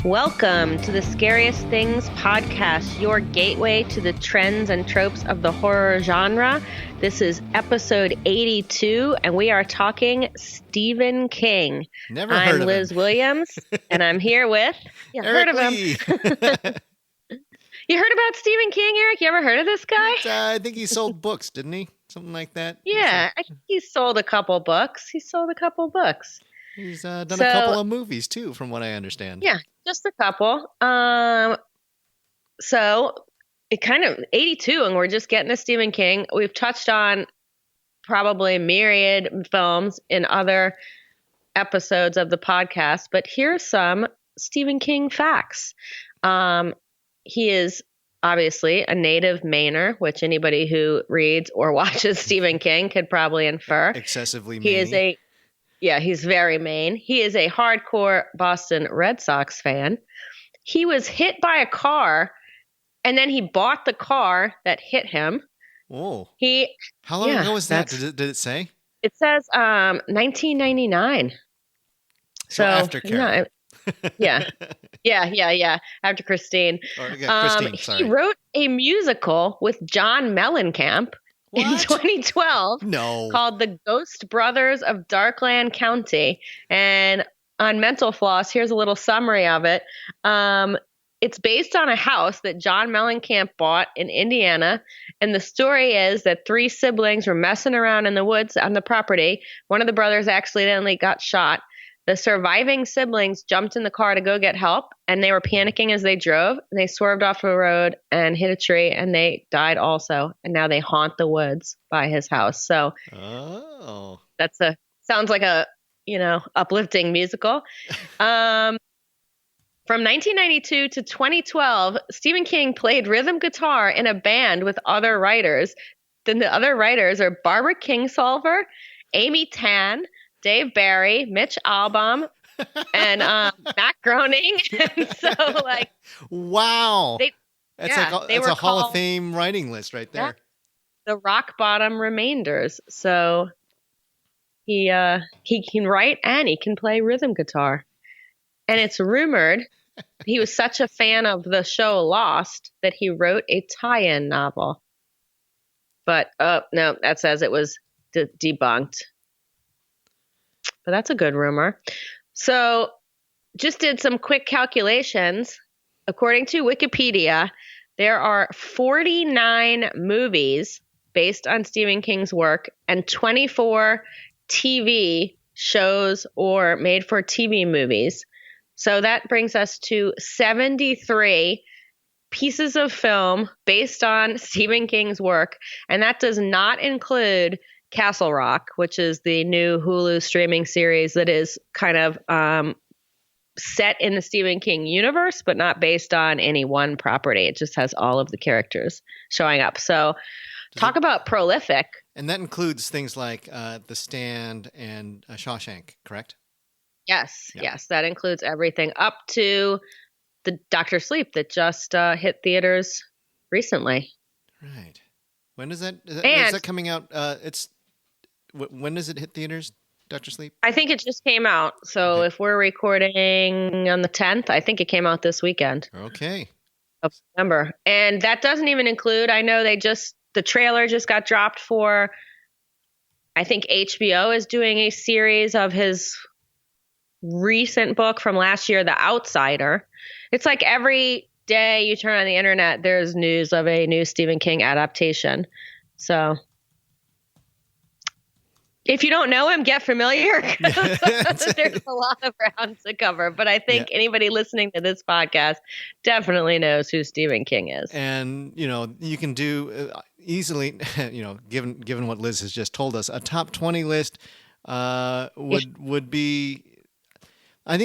Welcome to the Scariest Things podcast, your gateway to the trends and tropes of the horror genre. This is episode 82, and we are talking Stephen King. Never heard of him. I'm Liz Williams, and I'm here with... Yeah, Eric heard of him. Lee. You heard about Stephen King, Eric? You ever heard of this guy? I think he sold books, didn't he? Something like that. Yeah, I think he sold a couple books. He's done a couple of movies, too, from what I understand. Yeah, just a couple. So it kind of 82, and we're just getting to Stephen King. We've touched on probably myriad films in other episodes of the podcast, but here's some Stephen King facts. He is obviously a native Mainer, which anybody who reads or watches Stephen King could probably infer. Excessively Maine. He is he's very Maine. He is a hardcore Boston Red Sox fan. He was hit by a car, and then he bought the car that hit him. Oh. How long ago was that? Did it say? It says 1999. So after Carol. Yeah. After Christine. Christine, sorry. He wrote a musical with John Mellencamp in 2012 called The Ghost Brothers of Darkland County. And on Mental Floss, here's a little summary of it. It's based on a house that John Mellencamp bought in Indiana. And the story is that three siblings were messing around in the woods on the property. One of the brothers accidentally got shot. The surviving siblings jumped in the car to go get help, and they were panicking as they drove. And they swerved off the road and hit a tree, and they died also. And now they haunt the woods by his house. So sounds like a, uplifting musical. From 1992 to 2012, Stephen King played rhythm guitar in a band with other writers. Then the other writers are Barbara Kingsolver, Amy Tan, Dave Barry, Mitch Albom, and Matt Groening. And so, wow, that's a Hall of Fame writing list right there. Yeah, the Rock Bottom Remainders. So he can write and he can play rhythm guitar. And it's rumored he was such a fan of the show Lost that he wrote a tie-in novel. But no, that says it was debunked. But that's a good rumor. So just did some quick calculations. According to Wikipedia, there are 49 movies based on Stephen King's work and 24 TV shows or made for TV movies. So that brings us to 73 pieces of film based on Stephen King's work. And that does not include Castle Rock, which is the new Hulu streaming series that is kind of set in the Stephen King universe, but not based on any one property. It just has all of the characters showing up. So talk about prolific. And that includes things like The Stand and Shawshank, correct? Yes, yes. That includes everything up to the Dr. Sleep that just hit theaters recently. Right. When is that? Is that coming out? When does it hit theaters, Dr. Sleep? I think it just came out. So If we're recording on the 10th, I think it came out this weekend. Okay. Of September. And that doesn't even include, I know the trailer just got dropped for, I think HBO is doing a series of his recent book from last year, The Outsider. It's like every day you turn on the internet, there's news of a new Stephen King adaptation. So if you don't know him, get familiar. There's a lot of ground to cover. But I think anybody listening to this podcast definitely knows who Stephen King is. And, you can do easily, given what Liz has just told us, a top 20 list would be, I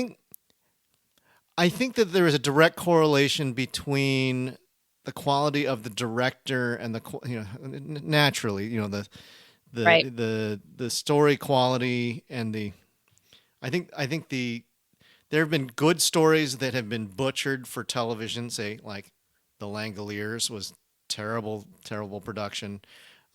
think that there is a direct correlation between the quality of the director and naturally, the story quality and I think there have been good stories that have been butchered for television, say like The Langoliers was terrible production.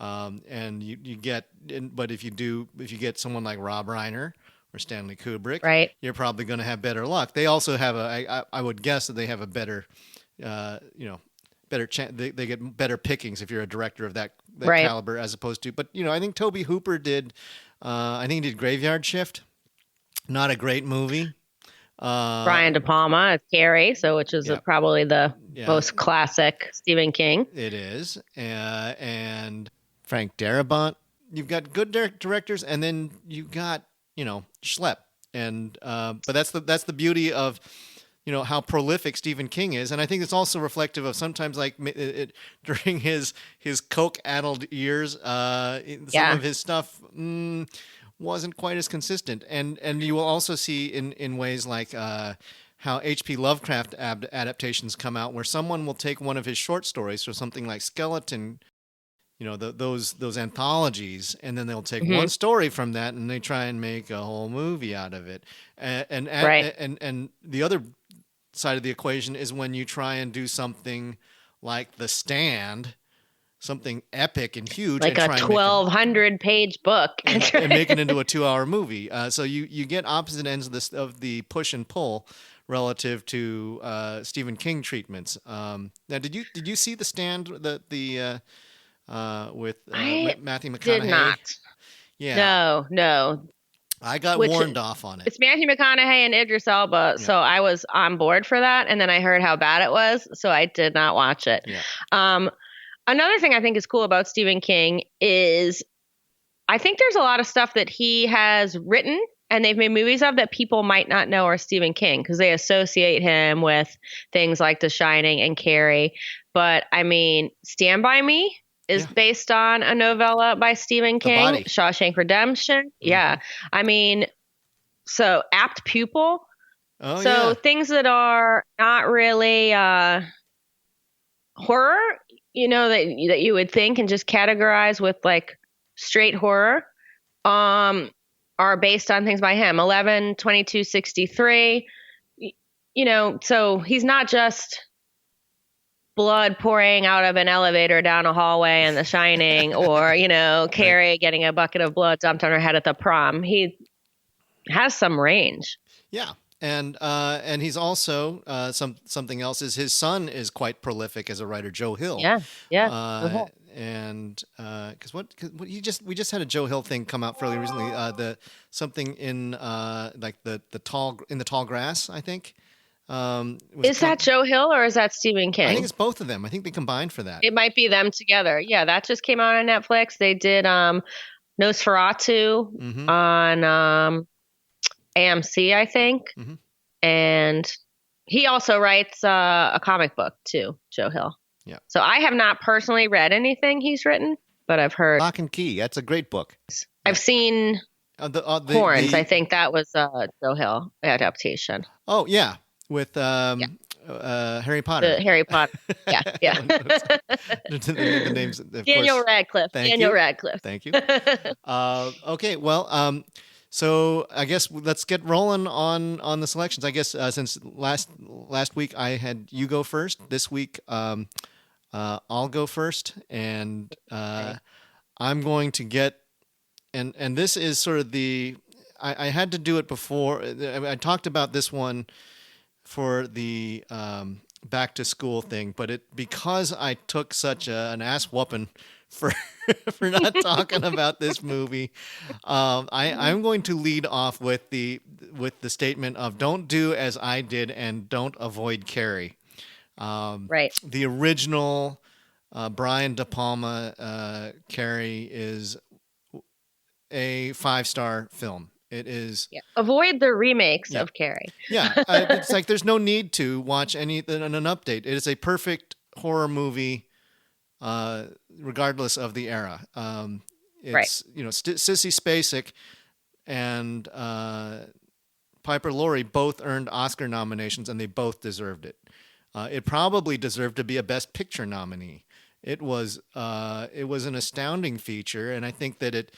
And but if you get someone like Rob Reiner or Stanley Kubrick, Right. you're probably going to have better luck. They also have I would guess that they have a better, you know, better chance. They get better pickings if you're a director of that Right. caliber as opposed to. But you know, I think Tobe Hooper did. I think he did Graveyard Shift. Not a great movie. Brian De Palma as Carrie, so which is Yeah, probably the yeah, most classic Stephen King. it is. And Frank Darabont. You've got good directors, and then you've got Schlepp. And but that's the beauty of how prolific Stephen King is, and I think it's also reflective of sometimes like during his coke-addled years, some Yeah. of his stuff wasn't quite as consistent, and you will also see in ways like how H.P. Lovecraft adaptations come out, where someone will take one of his short stories, or something like Skeleton, those anthologies, and then they'll take Hmm. one story from that and they try and make a whole movie out of it, Right. and the other side of the equation is when you try and do something like The Stand, something epic and huge, Like and a try and make it 1,200-page book. and make it into a 2-hour movie. So you get opposite ends of the push and pull relative to Stephen King treatments. Now, did you see The Stand, with I Matthew did McConaughey? not. Yeah, No, no. I got Which warned off on it. it's Matthew McConaughey and Idris Elba, Yeah, so I was on board for that, and then I heard how bad it was, so I did not watch it. yeah, Um, Another thing I think is cool about Stephen King is I think there's a lot of stuff that he has written and they've made movies of that people might not know are Stephen King because they associate him with things like The Shining and Carrie. But I mean, Stand By Me is yeah. based on a novella by Stephen The King, Body. Shawshank Redemption. Hmm. Yeah. I mean, so Apt Pupil. Oh So yeah, things that are not really horror, that you would think and just categorize with like straight horror, um, are based on things by him. 11/22/63. So he's not just blood pouring out of an elevator down a hallway in The Shining, or right. Carrie getting a bucket of blood dumped on her head at the prom. He has some range. Yeah, and he's also something else is his son is quite prolific as a writer, Joe Hill, Yeah, yeah. uh, Okay. and because we just had a Joe Hill thing come out fairly recently, the something in like the tall grass, I think, was Is that Joe Hill or is that Stephen I think King? it's both of them. I think they combined for that. It might be them together. Yeah, that just came out on Netflix. They did Nosferatu Mm-hmm. on AMC, I think. Mm-hmm. And he also writes a comic book too, Joe Hill. Yeah, So I have not personally read anything he's written, but I've heard, Lock and Key. That's a great book. Yeah. I've seen Horns. I think that was a Joe Hill adaptation. Oh yeah, with Yeah, Harry Potter. the Harry Potter. Yeah, yeah. The names, of Daniel course. Radcliffe. Thank Daniel you. Radcliffe. Thank you. Okay, well, so I guess let's get rolling on the selections. I guess since last week I had you go first. This week I'll go first, and Okay. I'm going to get and this is sort of I had to do it before. I talked about this one for the back to school thing, but because I took such an ass whooping for for not talking about this movie, I'm going to lead off with the statement of don't do as I did and don't avoid Carrie. Right. The original Brian De Palma Carrie is a 5-star film. It is. Yeah. Avoid the remakes Yeah. of Carrie. Yeah, it's like there's no need to watch an update. It is a perfect horror movie, regardless of the era. Right. It's Sissy Spacek and Piper Laurie both earned Oscar nominations, and they both deserved it. It probably deserved to be a Best Picture nominee. It was an astounding feature, and I think that it.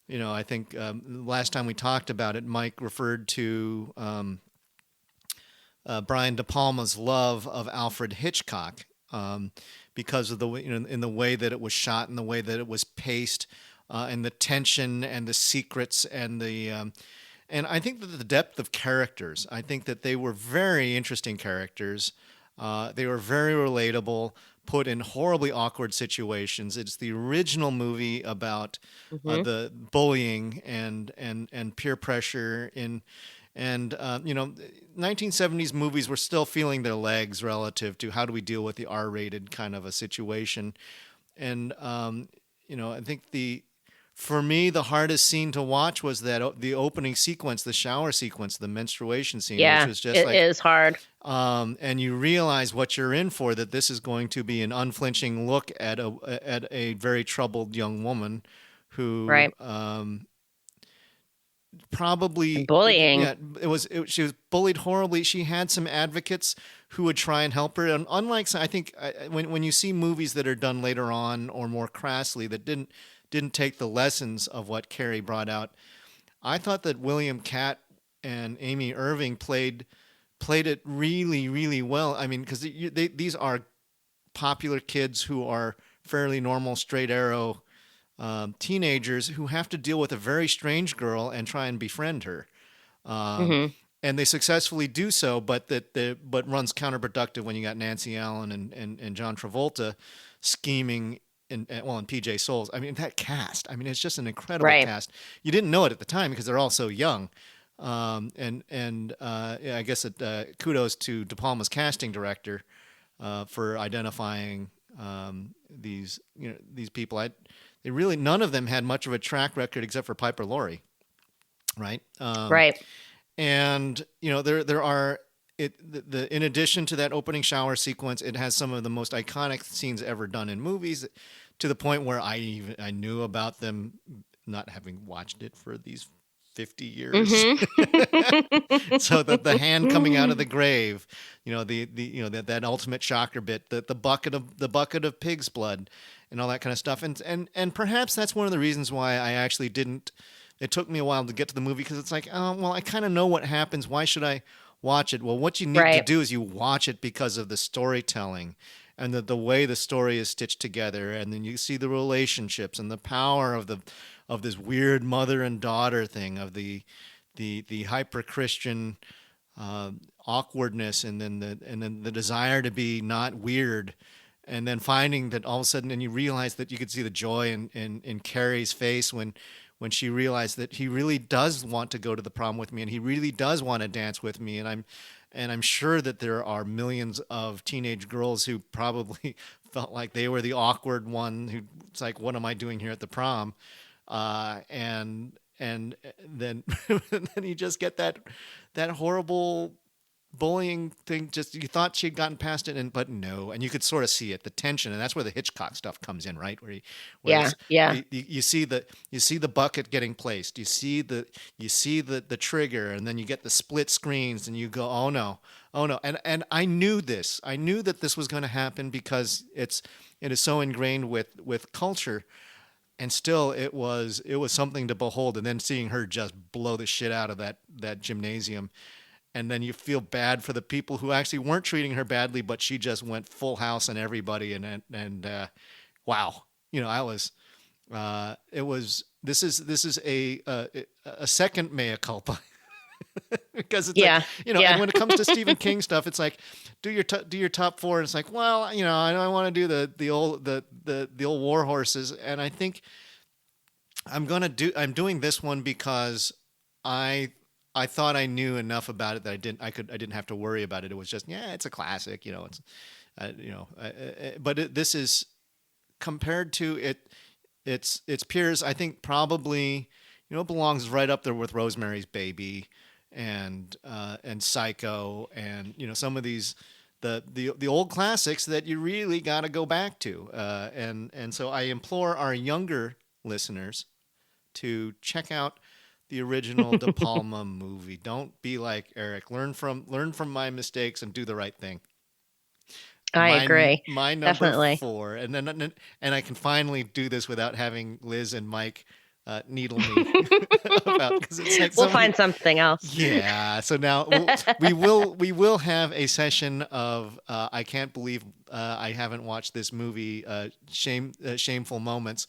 I think last time we talked about it, Mike referred to Brian De Palma's love of Alfred Hitchcock, because of the in the way that it was shot and the way that it was paced, and the tension and the secrets and the And I think that the depth of characters, I think that they were very interesting characters. They were very relatable, put in horribly awkward situations. It's the original movie about Hmm. the bullying and peer pressure in, and 1970s movies were still feeling their legs relative to how do we deal with the R-rated kind of a situation. And I think for me the hardest scene to watch was the opening sequence, the shower sequence, the menstruation scene, which Yeah, was just it like, is hard. and you realize what you're in for, that this is going to be an unflinching look at a very troubled young woman who Right. And probably, bullying. yeah, she was bullied horribly. She had some advocates who would try and help her, and unlike, I think, when you see movies that are done later on or more crassly that didn't take the lessons of what Carrie brought out, I thought that William Catt and Amy Irving played it really, really well. I mean, because these are popular kids who are fairly normal, straight arrow teenagers who have to deal with a very strange girl and try and befriend her. Um, Hmm. and they successfully do so, but runs counterproductive when you got Nancy Allen and John Travolta scheming and PJ Souls. I mean, that cast. I mean, it's just an incredible Right. cast. You didn't know it at the time because they're all so young. Yeah, I guess kudos to De Palma's casting director for identifying these people. They really, none of them had much of a track record except for Piper Laurie, right? Right. And there are in addition to that opening shower sequence, it has some of the most iconic scenes ever done in movies, to the point where I knew about them, not having watched it for these 50 years. Hmm. So the hand coming out of the grave, that ultimate shocker bit, the bucket of pig's blood, and all that kind of stuff, and perhaps that's one of the reasons why I actually didn't. It took me a while to get to the movie, because it's like, oh well, I kind of know what happens. Why should I watch it? Well, what you need to Right. do is you watch it because of the storytelling and the way the story is stitched together, and then you see the relationships and the power of this weird mother and daughter thing, of the hyper Christian awkwardness, and then the desire to be not weird, and then finding that all of a sudden, and you realize that you could see the joy in Carrie's face when she realized that he really does want to go to the prom with me, and he really does want to dance with me, and I'm sure that there are millions of teenage girls who probably felt like they were the awkward one who, it's like, what am I doing here at the prom? And then then you just get that horrible bullying thing. Just, you thought she'd gotten past it, but no. And you could sort of see it, the tension, and that's where the Hitchcock stuff comes in, right? Where Yeah. it's Yeah. you see the bucket getting placed, you see the trigger, and then you get the split screens, and you go, oh no, oh no. And I knew this. I knew that this was going to happen because it is so ingrained with culture. And still, it was something to behold, and then seeing her just blow the shit out of that gymnasium, and then you feel bad for the people who actually weren't treating her badly, but she just went full house on everybody, and wow, I was it was this is a second mea culpa. Because it's like, Yeah. and Yeah. when it comes to Stephen King stuff, it's like, do your top four, and it's like, well, I want to do the old war horses, and I think I'm doing this one because I I thought I knew enough about it that I didn't have to worry about it. It was just, yeah, it's a classic, it's but this is, compared to its peers, I think probably, it belongs right up there with Rosemary's Baby and Psycho, and some of these the old classics that you really got to go back to, and so I implore our younger listeners to check out the original De Palma movie. Don't be like Eric. Learn from my mistakes and do the right thing. I agree. My number Definitely. four, and I can finally do this without having Liz and Mike needle me about, because it's like We'll so many. find something else. Yeah. So now we will have a session of I can't believe I haven't watched this movie, shameful moments,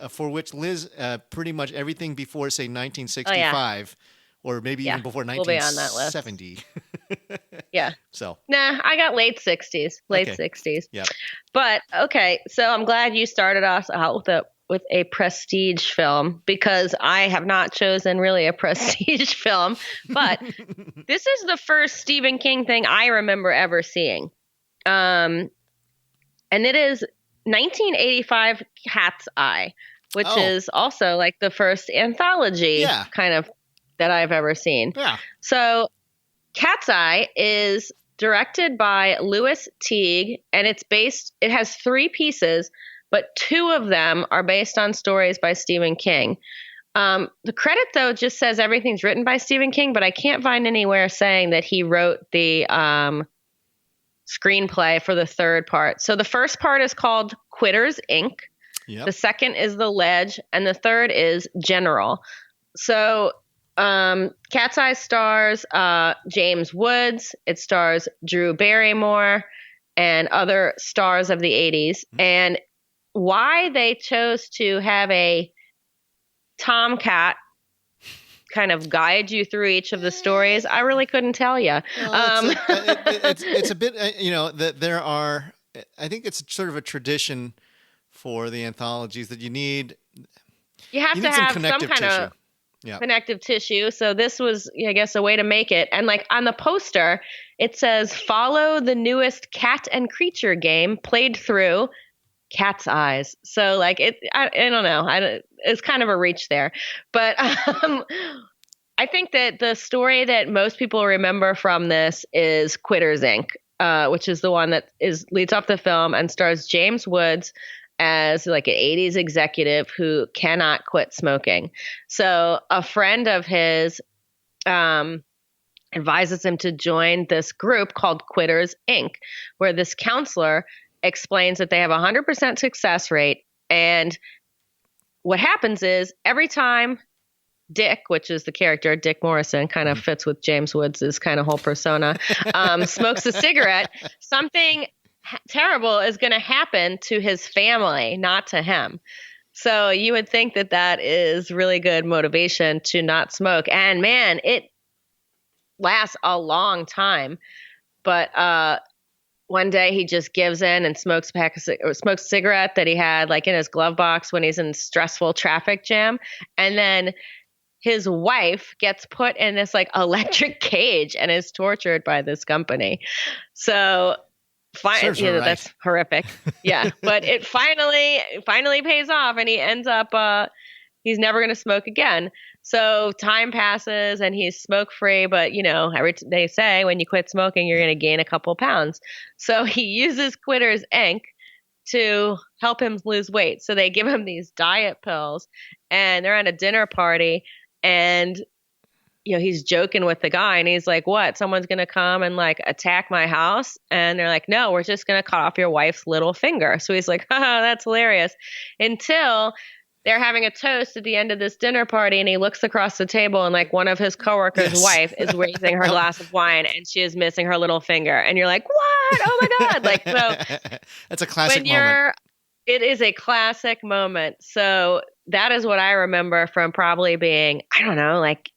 for which Liz, pretty much everything before, say, Oh yeah. 1965. or maybe Yeah, even before we'll be on that list. 1970. Yeah. So, Nah, I got late 60s. Late okay. 60s. Yep. But okay, so I'm glad you started us out with a prestige film, because I have not chosen really a prestige film, but this is the first Stephen King thing I remember ever seeing. And it is 1985 Cat's Eye, which Oh, is also like the first anthology yeah. kind of that I've ever seen. Yeah. So Cat's Eye is directed by Louis Teague, and it has 3 pieces, but 2 of them are based on stories by Stephen King. The credit, though, just says everything's written by Stephen King, but I can't find anywhere saying that he wrote the screenplay for the third part. So the first part is called Quitters, Inc. Yep. The second is The Ledge, and the third is General. So Cat's Eye stars James Woods. It stars Drew Barrymore and other stars of the 80s. And why they chose to have a tomcat kind of guide you through each of the stories, I really couldn't tell you. Well, it's a bit, that there are, I think it's sort of a tradition for the anthologies that you need You some have some connective kind tissue. of Yeah. connective tissue. So this was, I guess, a way to make it. And like on the poster, it says, follow the newest cat and creature game played through Cat's Eyes. So like I don't know. It's kind of a reach there. But I think that the story that most people remember from this is Quitters, Inc., which is the one that leads off the film and stars James Woods as like an 80s executive who cannot quit smoking. So a friend of his advises him to join this group called Quitters, Inc., where this counselor explains that they have a 100% success rate. And what happens is every time Dick, which is the character, Dick Morrison, kind of fits with James Woods' kind of whole persona, smokes a cigarette, something terrible is going to happen to his family, not to him. So you would think that that is really good motivation to not smoke. And man, it lasts a long time. But one day he just gives in and smokes a cigarette that he had like in his glove box when he's in stressful traffic jam. And then his wife gets put in this like electric cage and is tortured by this company. So that's horrific. Yeah. But it finally pays off, and he ends up, he's never going to smoke again. So time passes and he's smoke free, but they say when you quit smoking, you're going to gain a couple pounds. So he uses Quitters, Inc. to help him lose weight. So they give him these diet pills, and they're at a dinner party, and he's joking with the guy, and he's like, what? Someone's going to come and like attack my house? And they're like, no, we're just going to cut off your wife's little finger. So he's like, haha, that's hilarious. Until they're having a toast at the end of this dinner party, and he looks across the table, and like one of his coworkers' wife is raising her glass of wine, and she is missing her little finger. And you're like, what? Oh my God. Like, so that's a classic moment. It is a classic moment. So that is what I remember from probably being, I don't know, like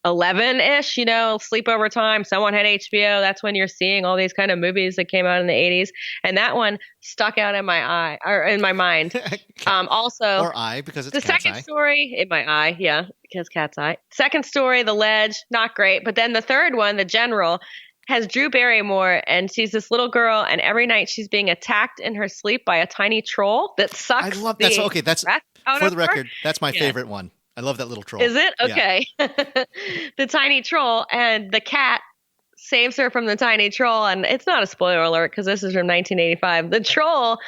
11-ish, sleepover time. Someone had HBO. That's when you're seeing all these kind of movies that came out in the 80s. And that one stuck out in my eye, or in my mind. Also, or eye, because it's the Cat's second Eye. story in my eye. Yeah, because Cat's Eye. Second story, The Ledge, not great. But then the third one, The General, has Drew Barrymore, and she's this little girl, and every night she's being attacked in her sleep by a tiny troll that sucks. I love that's okay. That's for the record. That's my favorite one. I love that little troll. Is it? Okay. Yeah. The tiny troll, and the cat saves her from the tiny troll. And it's not a spoiler alert because this is from 1985. The troll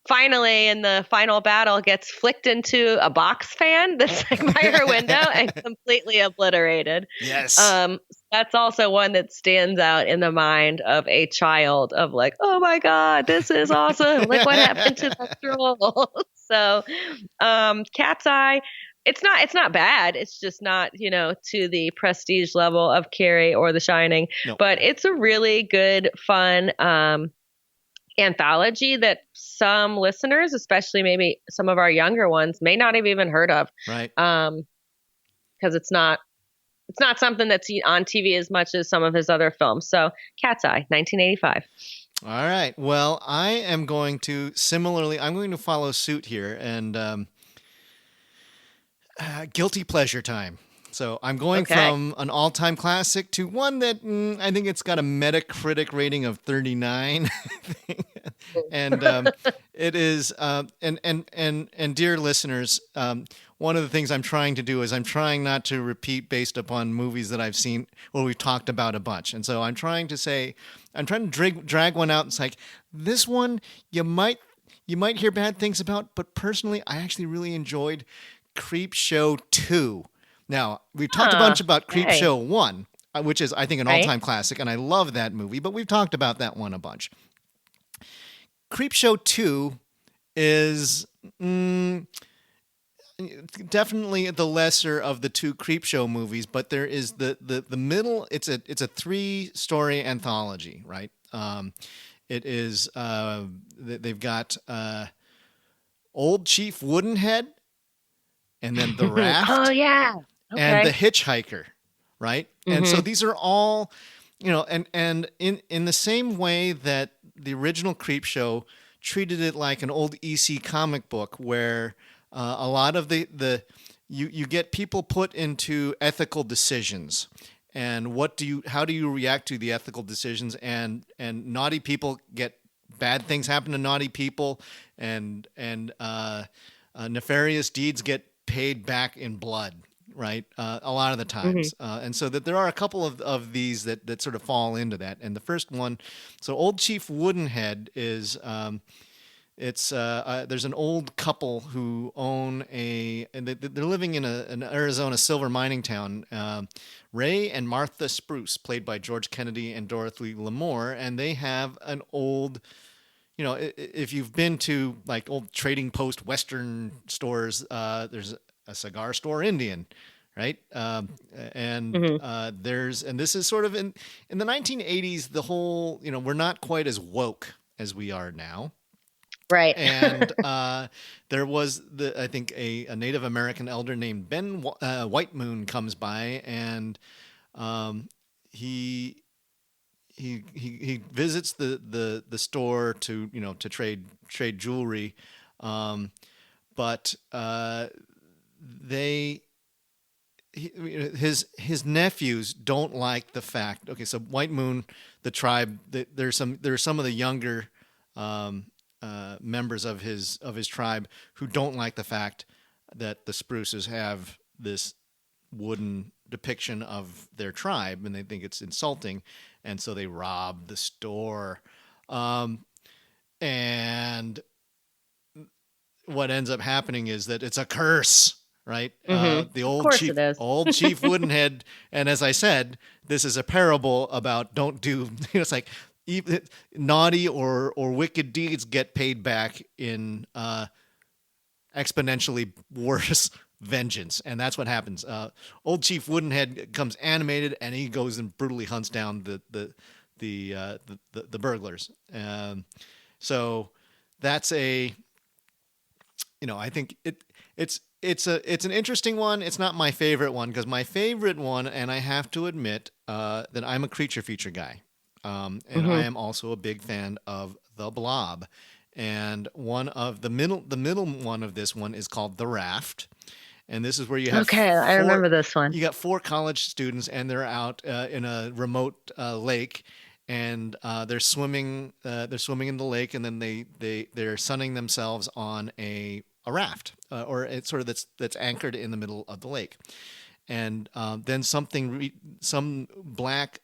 finally, in the final battle, gets flicked into a box fan that's by her window and completely obliterated. Yes. That's also one that stands out in the mind of a child of like, oh my God, this is awesome. Like, what happened to the troll? So, Cat's Eye. It's not bad. It's just not, to the prestige level of Carrie or The Shining. Nope. But it's a really good, fun anthology that some listeners, especially maybe some of our younger ones, may not have even heard of. Right. Because it's not It's not something that's on TV as much as some of his other films. So, Cat's Eye, 1985. All right. Well, I am going to similarly. I'm going to follow suit here, and guilty pleasure time. So I'm going Okay. from an all-time classic to one that I think it's got a Metacritic rating of 39, and it is. And dear listeners, one of the things I'm trying to do is I'm trying not to repeat based upon movies that I've seen or we've talked about a bunch, and so I'm trying to say, I'm trying to drag one out. It's like this one you might hear bad things about, but personally, I actually really enjoyed Creep Show 2. Now, we've talked a bunch Huh. about Creep Hey. Show 1, which is, I think, an all Right? time classic, and I love that movie, but we've talked about that one a bunch. Creep Show 2 is definitely the lesser of the two Creep Show movies, but there is the middle. It's a three-story anthology, right? It is they've got Old Chief Woodenhead, and then the Oh, Raft, yeah. and the Okay. Hitchhiker, right? And so Hmm. these are all, and in the same way that the original Creep Show treated it like an old EC comic book, where a lot of the you get people put into ethical decisions, and how do you react to the ethical decisions, and naughty people get bad things happen to naughty people, and nefarious deeds get paid back in blood, right? A lot of the Hmm. times. And so that there are a couple of these that sort of fall into that. And the first one, so Old Chief Woodenhead is, there's an old couple who own and they're living in an Arizona silver mining town. Ray and Martha Spruce, played by George Kennedy and Dorothy Lamour, and they have an old, if you've been to like old trading post Western stores, there's a cigar store Indian, right? And Hmm. and this is sort of in the 1980s. The whole, we're not quite as woke as we are now. Right. And there was I think a Native American elder named Ben White Moon comes by, and he he visits the store to to trade jewelry, but they his nephews don't like the fact. Okay, so White Moon, the tribe, there's some of the younger members of his tribe who don't like the fact that the Spruces have this wooden depiction of their tribe, and they think it's insulting, and so they rob the store. And what ends up happening is that it's a curse, right? The Of course it is. old Chief Woodenhead, and as I said, this is a parable about don't do. It's like even naughty or wicked deeds get paid back in exponentially worse vengeance, and that's what happens. Old Chief Woodenhead comes animated, and he goes and brutally hunts down the burglars. So that's I think it's an interesting one. It's not my favorite one because my favorite one, and I have to admit that I'm a creature feature guy, and I Hmm. am also a big fan of The Blob. And one of the middle one of this one is called The Raft, and this is where Okay, I remember this one. you got four college students, and they're out in a remote lake, and they're swimming in the lake, and then they're sunning themselves on a raft, or it's sort of that's anchored in the middle of the lake, and then some black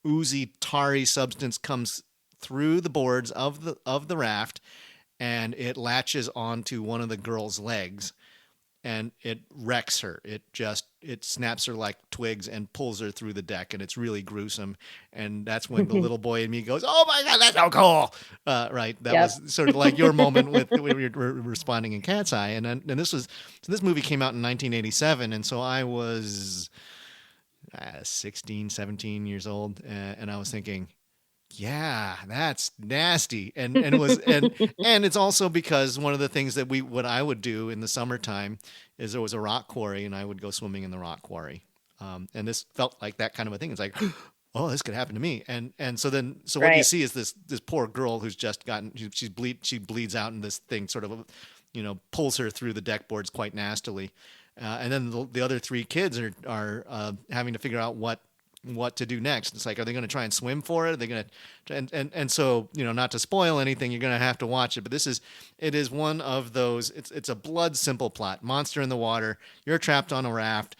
oozy tarry substance comes through the boards of the raft, and it latches onto one of the girl's legs, and it wrecks her. It snaps her like twigs and pulls her through the deck, and it's really gruesome. And that's when the little boy in me goes, "Oh my god, that's so cool!" Right? That Yep. was sort of like your moment with when we were responding in Cat's Eye, and this movie came out in 1987, and so I was 16, 17 years old, and I was thinking, yeah, that's nasty. And it was and it's also because one of the things that what I would do in the summertime is there was a rock quarry, and I would go swimming in the rock quarry. And this felt like that kind of a thing. It's like, oh, this could happen to me. So what you Right. see is this poor girl who's just gotten she bleeds out, and this thing sort of pulls her through the deck boards quite nastily. And then the other three kids are having to figure out what to do next. It's like, are they going to try and swim for it? Are they going to, and so, not to spoil anything, you're going to have to watch it. But it is one of those, it's a blood simple plot. Monster in the water. You're trapped on a raft.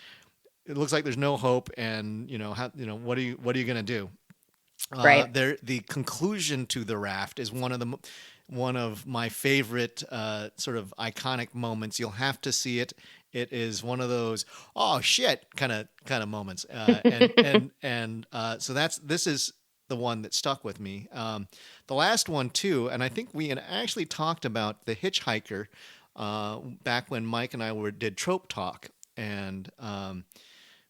It looks like there's no hope. And, what are you going to do? Right. The conclusion to the raft is one of my favorite sort of iconic moments. You'll have to see it. It is one of those oh shit kind of moments, so this is the one that stuck with me. The last one too, and I think we had actually talked about The Hitchhiker back when Mike and I did Trope Talk, and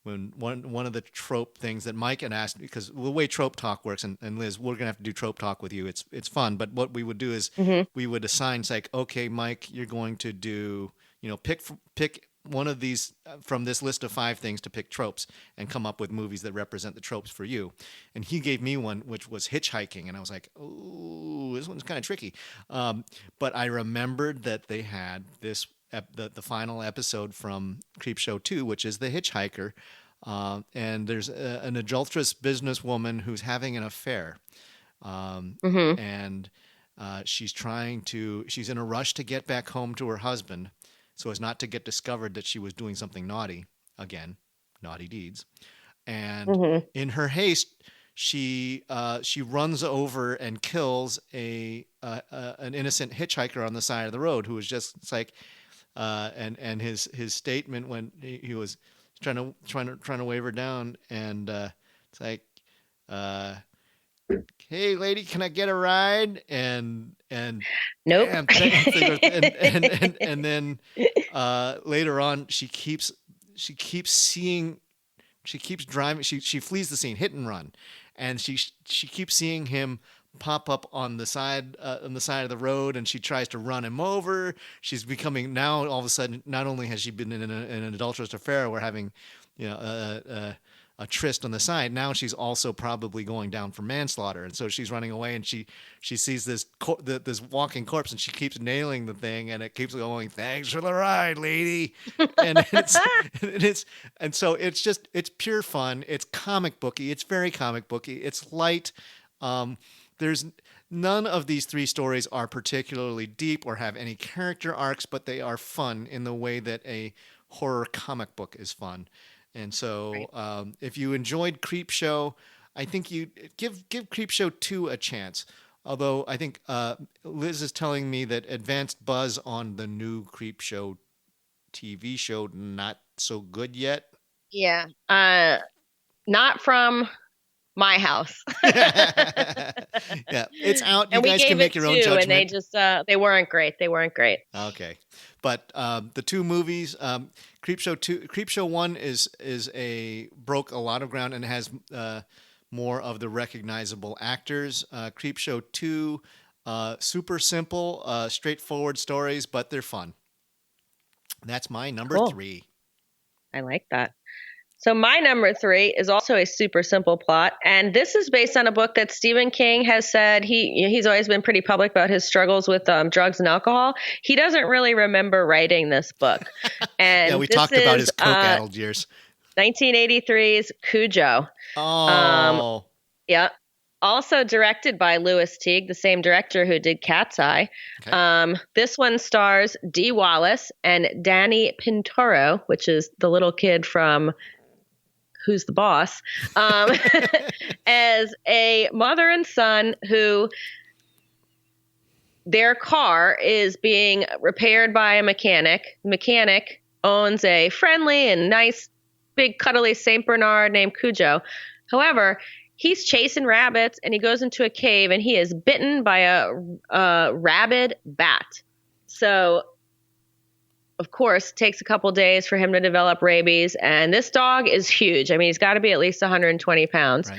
when one of the trope things that Mike had asked, because the way Trope Talk works, and Liz, we're gonna have to do Trope Talk with you. It's fun, but what we would do is Hmm. we would assign, it's like, okay, Mike, you're going to do, pick one of these from this list of 5 things to pick tropes and come up with movies that represent the tropes for you. And he gave me one which was hitchhiking, and I was like, "Ooh, this one's kind of tricky." But I remembered that they had the final episode from Creepshow 2, which is the hitchhiker, and there's an adulterous businesswoman who's having an affair, Hmm. and she's in a rush to get back home to her husband so as not to get discovered that she was doing something naughty again, naughty deeds. And Hmm. in her haste, she runs over and kills an innocent hitchhiker on the side of the road who was just, it's like, and his statement when he was trying to wave her down, and it's like, uh, "Hey, lady, can I get a ride?" And Nope. bam, and then later on, she keeps seeing, she keeps driving, she flees the scene, hit and run, and she keeps seeing him pop up on the side of the road, and she tries to run him over. She's becoming, now all of a sudden, not only has she been in an adulterous affair, we're having, a tryst on the side. Now she's also probably going down for manslaughter, and so she's running away, and she sees this walking corpse, and she keeps nailing the thing, and it keeps going. Thanks for the ride, lady. And so it's pure fun. It's comic booky. It's very comic booky. It's light. There's none of these 3 stories are particularly deep or have any character arcs, but they are fun in the way that a horror comic book is fun. And so, Right. if you enjoyed Creepshow, I think you give Creepshow 2 a chance. Although I think Liz is telling me that advanced buzz on the new Creepshow TV show not so good yet. Yeah. Not from my house. Yeah, it's out. You And we guys can gave make it your own 2, and they judgment. just they weren't great. They weren't great. Okay, but the 2 movies, Creepshow 1 is broke a lot of ground and has more of the recognizable actors. Creepshow 2, super simple, straightforward stories, but they're fun. That's my number Cool. 3. I like that. So my number 3 is also a super simple plot, and this is based on a book that Stephen King has said he's always been pretty public about his struggles with drugs and alcohol. He doesn't really remember writing this book, Yeah, and we this talked about is his coke-addled years. 1983's Cujo. Um, Oh, yeah, also directed by Louis Teague, the same director who did Cat's Eye. okay. This one stars Dee Wallace and Danny Pintoro, which is the little kid from Who's the Boss, as a mother and son who their car is being repaired by a mechanic. The mechanic owns a friendly and nice, big, cuddly St. Bernard named Cujo. However, he's chasing rabbits and he goes into a cave and he is bitten by a rabid bat. So of course, it takes a couple days for him to develop rabies. And this dog is huge. I mean, he's got to be at least 120 pounds.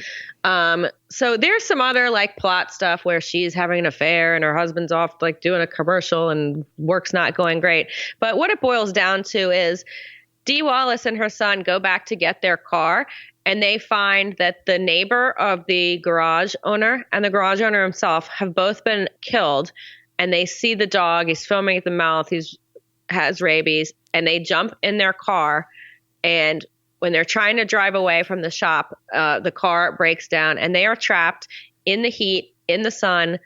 Right. So there's some other like plot stuff where she's having an affair and her husband's off like doing a commercial and work's not going great. But what it boils down to is Dee Wallace and her son go back to get their car, and they find that the neighbor of the garage owner and the garage owner himself have both been killed. And they see the dog. He's foaming at the mouth. He's has rabies, and they jump in their car. And when they're trying to drive away from the shop, the car breaks down, and they are trapped in the heat, in the sun,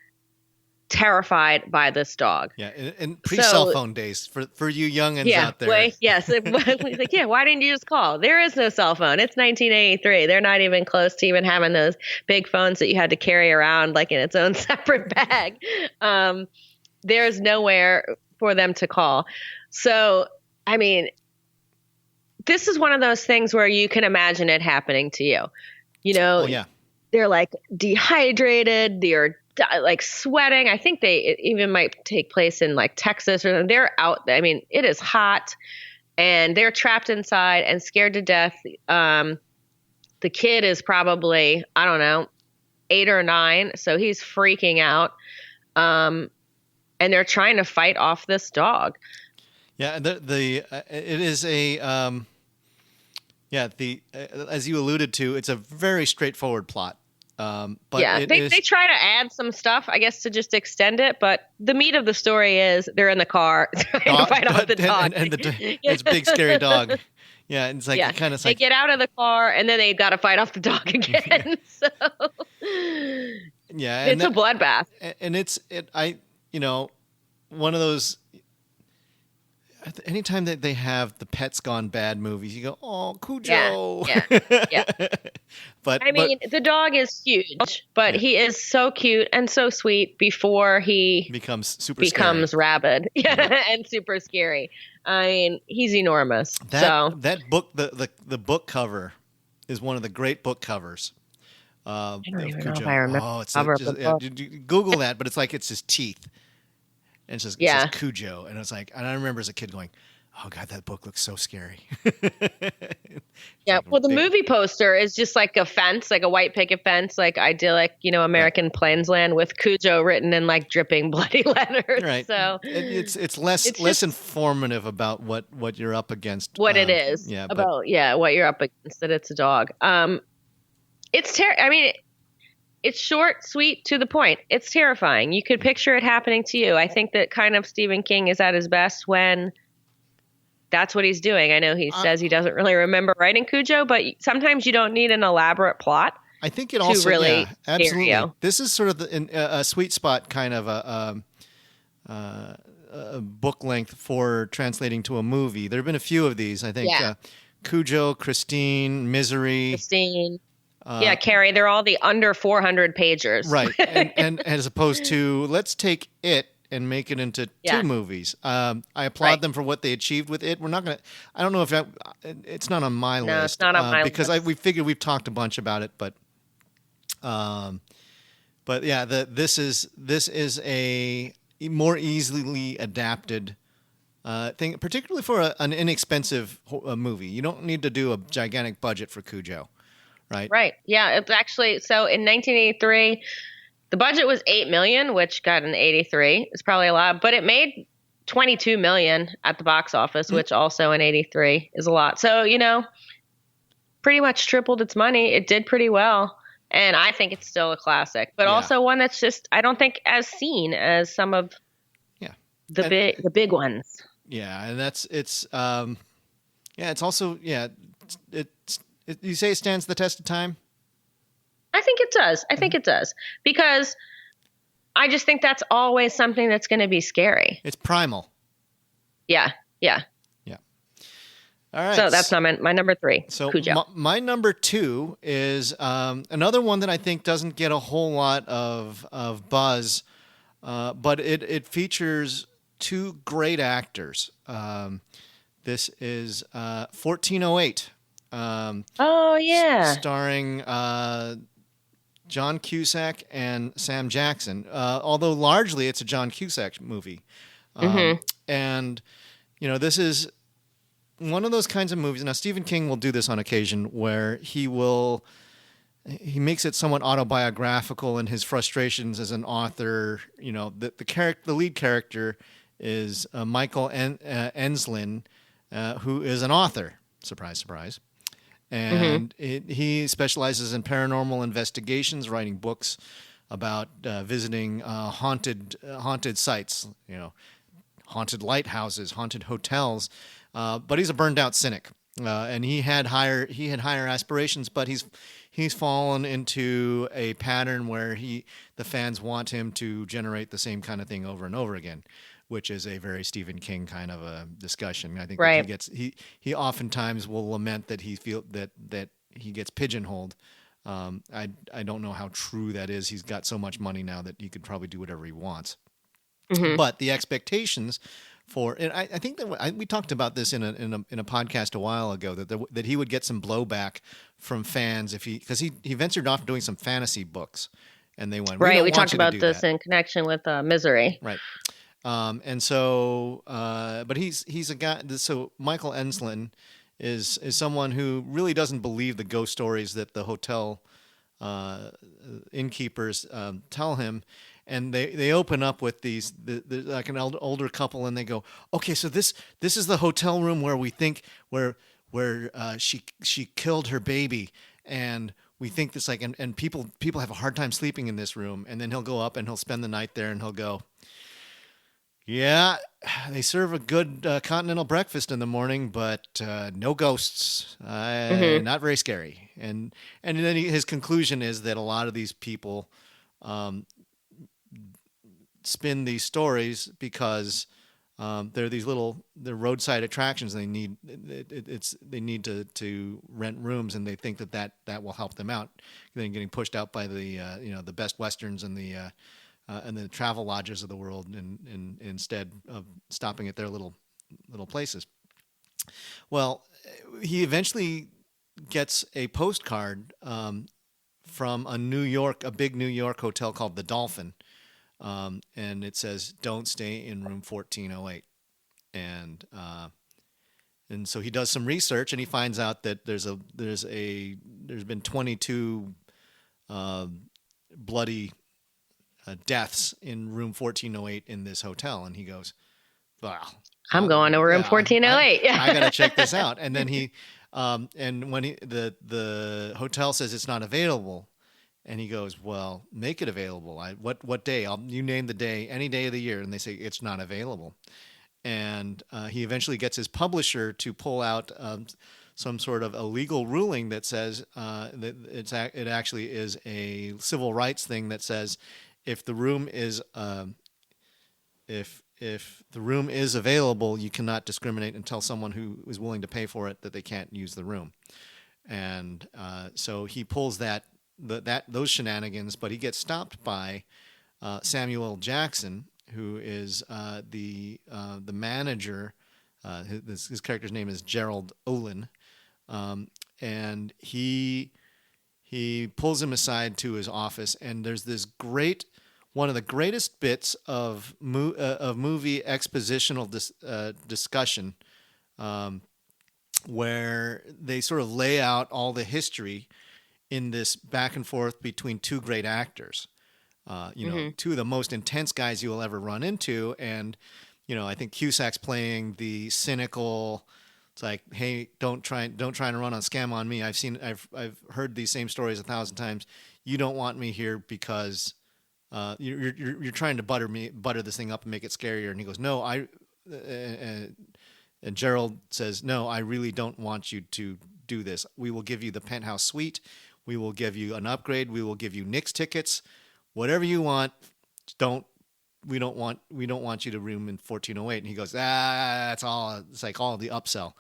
terrified by this dog. Yeah, in pre-cell phone days for you youngins out there. Yes. Like, yeah, why didn't you just call? There is no cell phone. It's 1983. They're not even close to even having those big phones that you had to carry around like in its own separate bag. There's nowhere for them to call. So, I mean, this is one of those things where you can imagine it happening to you. You know, oh, yeah. They're like dehydrated. They're like sweating. I think it even might take place in like Texas or something. They're out. I mean, it is hot and they're trapped inside and scared to death. The kid is probably, I don't know, 8 or 9. So he's freaking out. And they're trying to fight off this dog. Yeah. It is a, as you alluded to, it's a very straightforward plot. But yeah, they try to add some stuff, I guess, to just extend it. But the meat of the story is they're in the car trying to fight off the dog. And it's a big, scary dog. Yeah, it's like kind of they get out of the car and then they got to fight off the dog again. So yeah, it's a bloodbath. And one of those. Anytime that they have the Pets Gone Bad movies, you go, "Oh, Cujo!" Yeah. But the dog is huge, but he is so cute and so sweet before he becomes rabid, and super scary. I mean, he's enormous. That book, the book cover, is one of the great book covers. I don't even know if I remember. Google that, but it's his teeth. And it says Cujo. And it's like, and I remember as a kid going, oh God, that book looks so scary. Yeah. Well, the movie poster is just like a fence, like a white picket fence, like idyllic, American plainsland with Cujo written in like dripping bloody letters. Right. So it's less informative about what you're up against. What it is. Yeah. What you're up against, that it's a dog. It's short, sweet, to the point. It's terrifying. You could picture it happening to you. I think that kind of Stephen King is at his best when that's what he's doing. I know he says he doesn't really remember writing Cujo, but sometimes you don't need an elaborate plot. I think it also really absolutely. You. This is sort of a sweet spot, kind of a book length for translating to a movie. There have been a few of these. I think Cujo, Christine, Misery. Carrie, they're all the under 400 pagers. Right. And as opposed to, let's take it and make it into 2 movies. I applaud them for what they achieved with it. We're not going to, I don't know if it's not on my list. No, it's not on my list. Because we figured we've talked a bunch about it, but yeah, this is a more easily adapted thing, particularly for an inexpensive movie. You don't need to do a gigantic budget for Cujo. Right. Yeah. It's actually, so in 1983, the budget was $8 million, which got an 83. It's probably a lot, but it made $22 million at the box office, which also in 83 is a lot. So, pretty much tripled its money. It did pretty well. And I think it's still a classic, but also one that's just, I don't think as seen as some of the big ones. Yeah. And it's also, you say it stands the test of time? I think it does. Because I just think that's always something that's going to be scary. It's primal. Yeah. All right. So that's not my number 3, so Cujo. My number 2 is another one that I think doesn't get a whole lot of buzz, but it features 2 great actors. This is 1408. Starring John Cusack and Sam Jackson. Although largely it's a John Cusack movie. And, this is one of those kinds of movies. Now, Stephen King will do this on occasion where he makes it somewhat autobiographical in his frustrations as an author. The lead character is Michael Enslin, who is an author. Surprise, surprise. Hmm. And he specializes in paranormal investigations, writing books about visiting haunted sites, haunted lighthouses, haunted hotels. But he's a burned out cynic, and he had higher aspirations, but he's fallen into a pattern where the fans want him to generate the same kind of thing over and over again, which is a very Stephen King kind of a discussion. I think that Right. he oftentimes will lament that he gets pigeonholed. I don't know how true that is. He's got so much money now that he could probably do whatever he wants. Hmm. But the expectations for, and I think that we talked about this in a podcast a while ago, that he would get some blowback from fans if he ventured off doing some fantasy books, and they went, we Right. don't We want talked you to about do this that. in connection with Misery. Right. And so, but he's a guy. So Michael Enslin is someone who really doesn't believe the ghost stories that the hotel uh, innkeepers tell him, and they open up with like an older couple, and they go, okay, so this is the hotel room where we think where she killed her baby, and we think this like and people have a hard time sleeping in this room, and then he'll go up and he'll spend the night there, and he'll go, yeah, they serve a good continental breakfast in the morning, but no ghosts. Hmm. Not very scary. And then his conclusion is that a lot of these people um, spin these stories because they're roadside attractions. They need they need to rent rooms, and they think that will help them out. Then getting pushed out by the Best Westerns and the travel lodges of the world, instead of stopping at their little places. Well, he eventually gets a postcard from a big New York hotel called the Dolphin, and it says, "Don't stay in room 1408." And so he does some research, and he finds out that there's been 22 uh, bloody deaths in room 1408 in this hotel, and he goes, "Well, I'm going to room yeah, 1408. I got to check Yeah. this out." And then and when the hotel says it's not available, and he goes, "Well, make it available. What day? You name the day, any day of the year," and they say it's not available. And he eventually gets his publisher to pull out some sort of a legal ruling that says that it actually is a civil rights thing that says if the room is if the room is available, you cannot discriminate and tell someone who is willing to pay for it that they can't use the room. And so he pulls those shenanigans, but he gets stopped by Samuel Jackson, who is the manager. His character's name is Gerald Olin, and he pulls him aside to his office, and there's this one of the greatest bits of movie expositional discussion, where they sort of lay out all the history in this back and forth between two great actors. Hmm. Two of the most intense guys you will ever run into, and I think Cusack's playing the cynical. It's like, hey, don't try and run on scam on me. I've heard these same stories 1,000 times. You don't want me here because you're trying to butter this thing up and make it scarier. And he goes, no, and Gerald says, no, I really don't want you to do this. We will give you the penthouse suite. We will give you an upgrade. We will give you Knicks tickets, whatever you want. Don't we don't want you to room in 1408. And he goes, that's all. It's like all the upsell.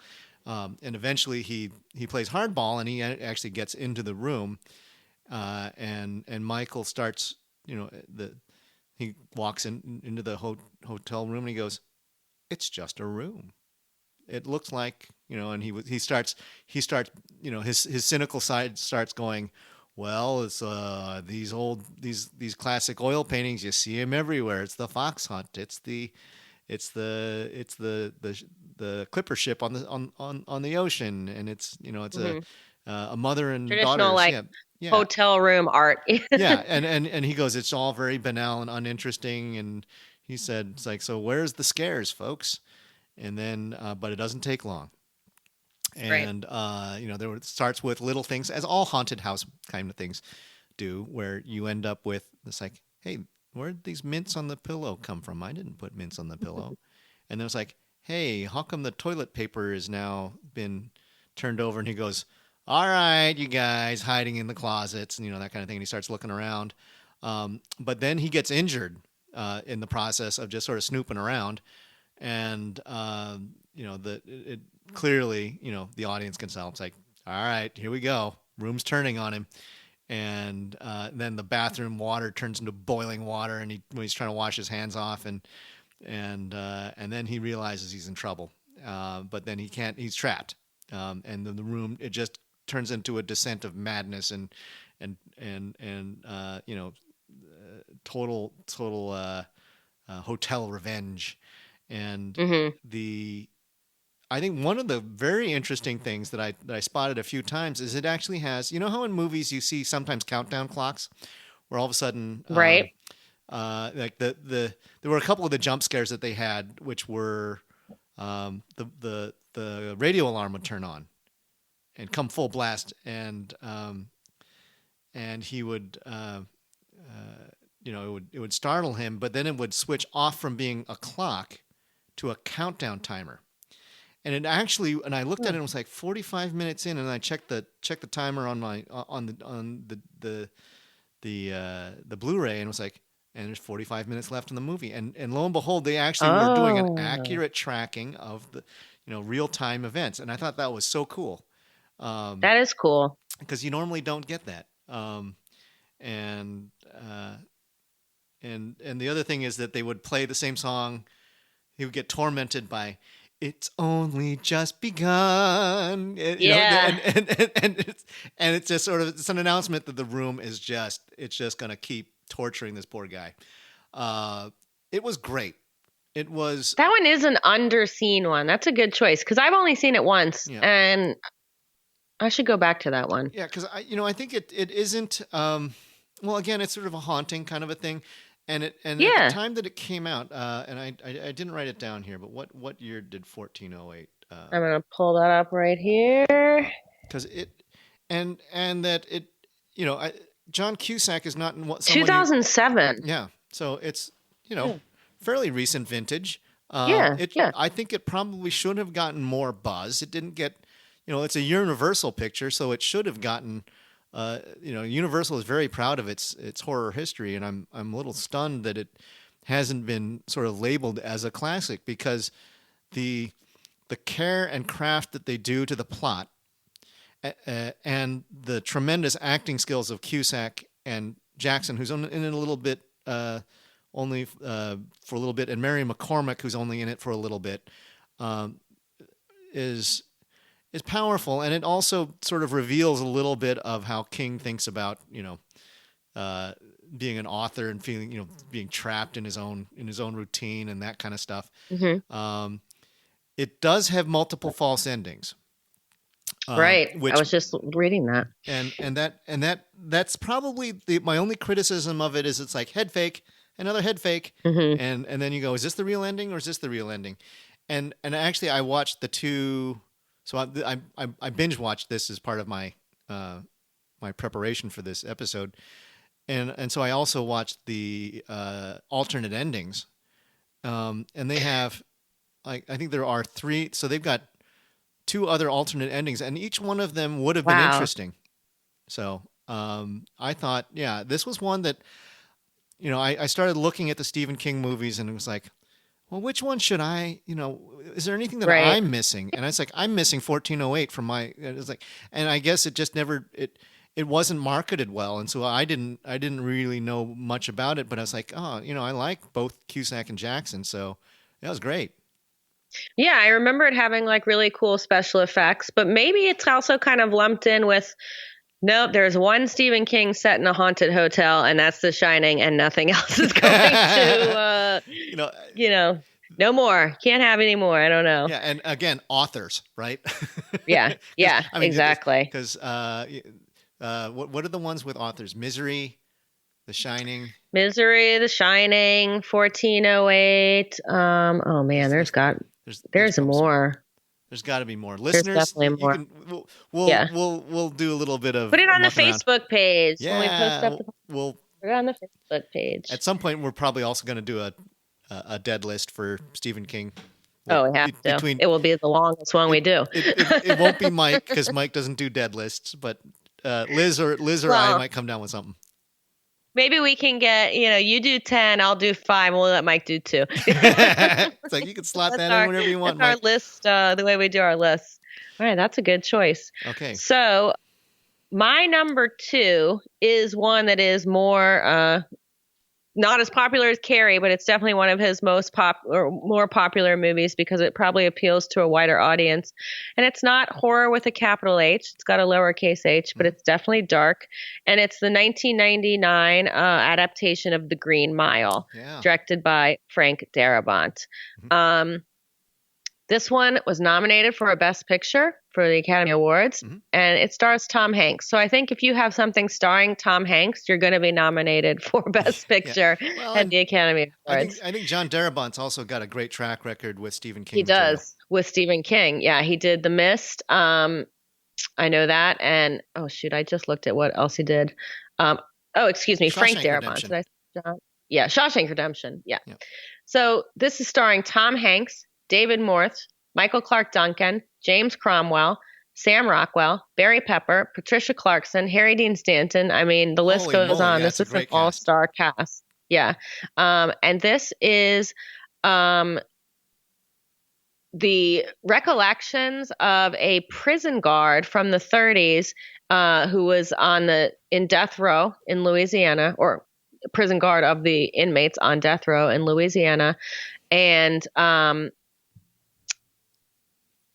And eventually he plays hardball, and he actually gets into the room. And Michael starts, he walks into the hotel room, and he goes, it's just a room. It looks like, and he starts, his cynical side starts going, well, it's these classic oil paintings. You see them everywhere. It's the fox hunt. It's the clipper ship on the ocean, and it's Hmm. a mother and Traditional, daughters. like, Yeah, yeah, hotel room art. yeah. And he goes, it's all very banal and uninteresting. And he said, it's like, so where's the scares, folks? and then but it doesn't take long. Right. And it starts with little things, as all haunted house kind of things do, where you end up with it's like, hey, where did these mints on the pillow come from? I didn't put mints on the pillow. And then it's like, hey, how come the toilet paper is now been turned over? And he goes, all right, you guys hiding in the closets, and that kind of thing. And he starts looking around, but then he gets injured in the process of just sort of snooping around, and it clearly, the audience can tell. It's like, all right, here we go. Room's turning on him, and then the bathroom water turns into boiling water, and when he's trying to wash his hands off, and then he realizes he's in trouble. But then he can't. He's trapped, and then the room, it just turns into a descent of madness and total hotel revenge. And Hmm. the I think one of the very interesting things that I spotted a few times is it actually has, how in movies you see sometimes countdown clocks where all of a sudden Right. like there were a couple of the jump scares that they had, which were the radio alarm would turn on and come full blast, and he would it would startle him, but then it would switch off from being a clock to a countdown timer. And I looked at it and it was like 45 minutes in, and I checked the timer on my on the Blu-ray, and it was like, and there's 45 minutes left in the movie, and lo and behold, they actually were doing an Oh, accurate tracking of the real time events, and I thought that was so cool, that is cool. because you normally don't get that. And and the other thing is that they would play the same song. He would get tormented by "It's only just begun," Yeah. and it's just sort of, it's an announcement that the room is just going to keep torturing this poor guy. It was great. It was, That one is an underseen one. That's a good choice because I've only seen it once yeah, and I should go back to that one. yeah, because I think it isn't. Well, again, it's sort of a haunting kind of a thing, and at the Yeah. time that it came out, and I didn't write it down here, but what year did 1408? I'm going to pull that up right here. Because and that it, John Cusack is not someone you, 2007. yeah, so it's, Yeah. fairly recent vintage. Yeah. It Yeah. I think it probably should have gotten more buzz. It didn't get, it's a Universal picture, so it should have gotten. Universal is very proud of its horror history, and I'm a little stunned that it hasn't been sort of labeled as a classic, because the the care and craft that they do to the plot, and the tremendous acting skills of Cusack and Jackson, who's in it a little bit, only for a little bit, and Mary McCormack, who's only in it for a little bit, um, is is powerful, and it also sort of reveals a little bit of how King thinks about, uh, being an author and feeling, being trapped in his own routine and that kind of stuff. Hmm. Um, it does have multiple false endings, Right. I which was just reading that. that's probably my only criticism of it is it's like head fake, another head fake, Hmm. and then you go, is this the real ending or is this the real ending? And actually, I watched the two. So I binge watched this as part of my preparation for this episode, and so I also watched the alternate endings, and they have, like, I think there are three. So they've got two other alternate endings, and each one of them would have been Wow. interesting. So I thought, yeah, this was one that, I started looking at the Stephen King movies, and it was like, well, which one should I, is there anything that Right. I'm missing? And it's like, I'm missing 1408 from my, it's like, and I guess it just never, it wasn't marketed well. And so I didn't really know much about it, but I was like, oh, I like both Cusack and Jackson. So that was great. Yeah, I remember it having like really cool special effects, but maybe it's also kind of lumped in with nope, there's one Stephen King set in a haunted hotel, and that's The Shining, and nothing else is going to, you know, you know, no more. Can't have any more. I don't know. yeah. And again, authors, right? Yeah, Because, yeah, I mean, exactly. because, what are the ones with authors? Misery, The Shining. Misery, The Shining, 1408. Oh man, There's, there's there's got There's There's probably some. more. There's got to be more. There's Listeners, definitely you more. can Yeah. we'll do a little bit Put of it on the mucking around. Facebook page when we post Yeah, up the we'll put it on the Facebook page. at some point we're probably also going to do a dead list for Stephen King. Well, Oh, we have to. between It will be the longest one we do. it won't be Mike because Mike doesn't do dead lists, but Liz or I Well, might come down with something. maybe we can get, you do 10, I'll do 5, and we'll let Mike do 2. It's like you can slot that in whenever you That's want, our Mike. list, the way we do our lists. All right, that's a good choice. Okay. So my number 2 is one that is more not as popular as Carrie, but it's definitely one of his more popular movies because it probably appeals to a wider audience. And it's not horror with a capital H. It's got a lowercase h, but it's definitely dark. And it's the 1999 adaptation of The Green Mile, Yeah. directed by Frank Darabont. This one was nominated for a Best Picture for the Academy Awards, and it stars Tom Hanks. So I think if you have something starring Tom Hanks, you're going to be nominated for Best Picture Well, at the Academy Awards. I think John Darabont's also got a great track record with Stephen King. He does with Stephen King. Yeah, he did The Mist. I know that. And oh shoot, I just looked at what else he did. Excuse me, Frank Darabont. Did I say John? Yeah, Shawshank Redemption. Yeah. So this is starring Tom Hanks, David Morse, Michael Clark Duncan, James Cromwell, Sam Rockwell, Barry Pepper, Patricia Clarkson, Harry Dean Stanton. I mean, the list goes on. This is an all-star cast. Yeah. And this is the recollections of a prison guard from the 30s who was in death row in Louisiana, or prison guard of the inmates on death row in Louisiana. And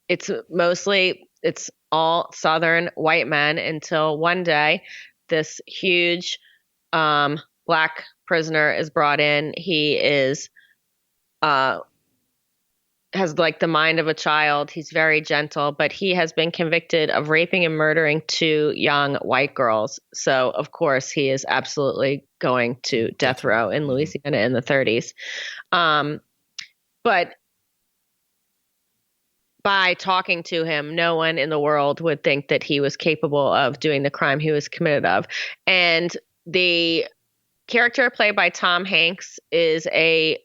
it's all Southern white men until one day this huge black prisoner is brought in. He is has like the mind of a child. He's very gentle, but he has been convicted of raping and murdering 2 young white girls. So of course he is absolutely going to death row in Louisiana in the 30s. But by talking to him, no one in the world would think that he was capable of doing the crime he was committed of. And the character played by Tom Hanks is a